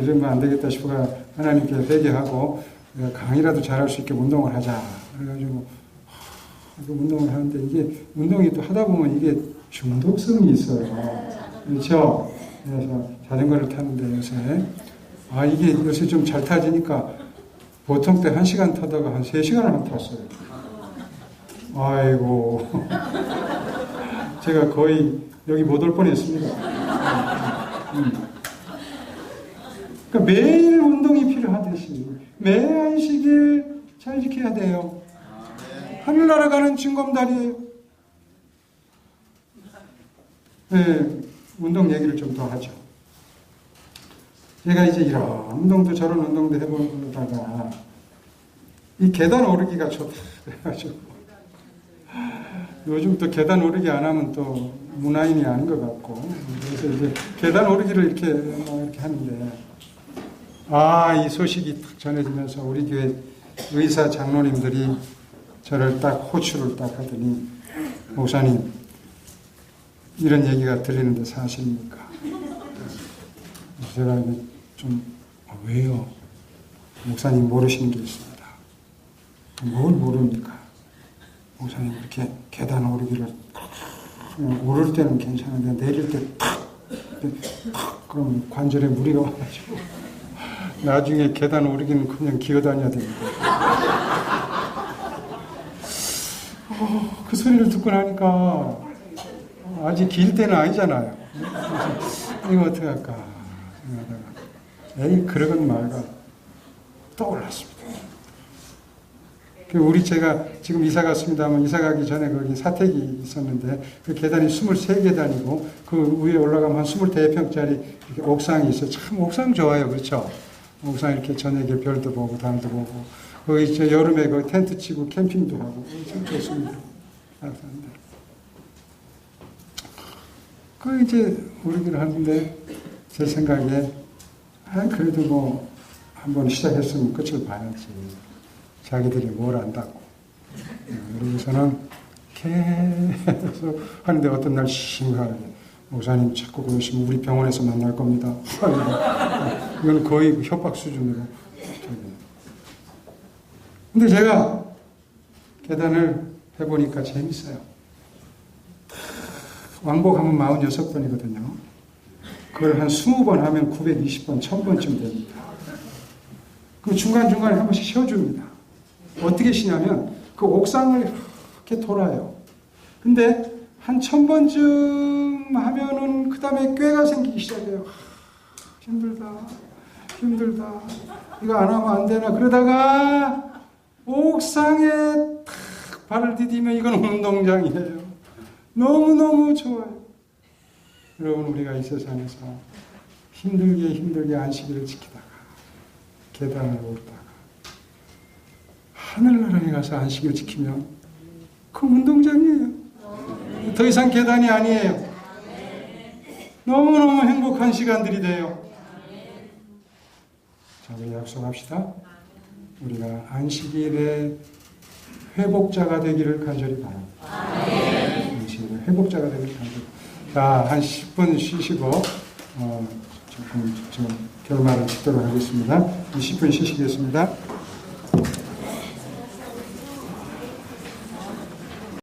Speaker 1: 이러면 안 되겠다 싶어가 하나님께 회개하고 강의라도 잘할 수 있게 운동을 하자. 그래가지고 운동을 하는데 이게 운동이 또 하다 보면 이게 중독성이 있어요. 그렇죠? 그래서 자전거를 타는데 요새 이게 요새 좀 잘 타지니까 보통 때 1시간 타다가 한 3시간을 한 탔어요. 아이고 제가 거의 여기 못 올 뻔했습니다. 그러니까 매일 운동이 필요하듯이 매 안식일 잘 지켜야 돼요. 하늘나라 가는 징검다리예요. 네, 운동 얘기를 좀 더 하죠. 제가 이제 이런 운동도 저런 운동도 해보다가 이 계단 오르기가 좋다 그래가지고 요즘 또 계단 오르기 안 하면 또 문화인이 아닌 것 같고 그래서 이제 계단 오르기를 이렇게 하는데 이 소식이 딱 전해지면서 우리 교회 의사 장로님들이 저를 딱 호출을 딱 하더니 목사님 이런 얘기가 들리는데 사실입니까? 제가 좀 왜요? 목사님 모르시는 게 있습니다. 뭘 모릅니까? 목사님 이렇게 계단 오르기를 오를 때는 괜찮은데 내릴 때 탁 그럼 관절에 무리가 와가지고 나중에 계단 오르기는 그냥 기어다녀야 됩니다. 그 소리를 듣고 나니까 아직 길 때는 아니잖아요. 이거 어떻게 할까 생각하다가 그러건 말가 떠올랐습니다. 제가 지금 이사 갔습니다만 이사 가기 전에 거기 사택이 있었는데 그 계단이 23계단이고 그 위에 올라가면 한 24평짜리 옥상이 있어요. 참 옥상 좋아요. 그렇죠? 옥상 이렇게 저녁에 별도 보고 달도 보고 거기 여름에 거기 텐트 치고 캠핑도 하고 참 좋습니다. 그 이제 오르기를 하는데 제 생각에 그래도 뭐 한번 시작했으면 끝을 봐야지. 자기들이 뭘 안다고. 그래서는 계속 하는데 어떤 날 심하게 목사님 자꾸 그러시면 우리 병원에서 만날 겁니다. 이건 거의 협박 수준으로. 근데 제가 계단을 해보니까 재밌어요. 왕복하면 46번이거든요. 그걸 한 20번 하면 920번, 1000번쯤 됩니다. 그 중간중간에 한 번씩 쉬어줍니다. 어떻게 쉬냐면 그 옥상을 이렇게 돌아요. 근데 한 1000번쯤 하면은 그 다음에 꾀가 생기기 시작해요. 힘들다. 이거 안 하면 안 되나. 그러다가 옥상에 탁 발을 디디면 이건 운동장이에요. 너무너무 좋아요. 여러분 우리가 이 세상에서 힘들게 안식일을 지키다가 계단을 오르다가 하늘나라에 가서 안식을 지키면 그 운동장이에요. 더 이상 계단이 아니에요. 너무너무 행복한 시간들이 돼요. 자, 우리 약속합시다. 우리가 안식일의 회복자가 되기를 간절히 바랍니다. 안식일의 회복자가 되기를 간절히. 자, 한 10분 쉬시고 조금 결말을 짓도록 하겠습니다. 10분 쉬시겠습니다.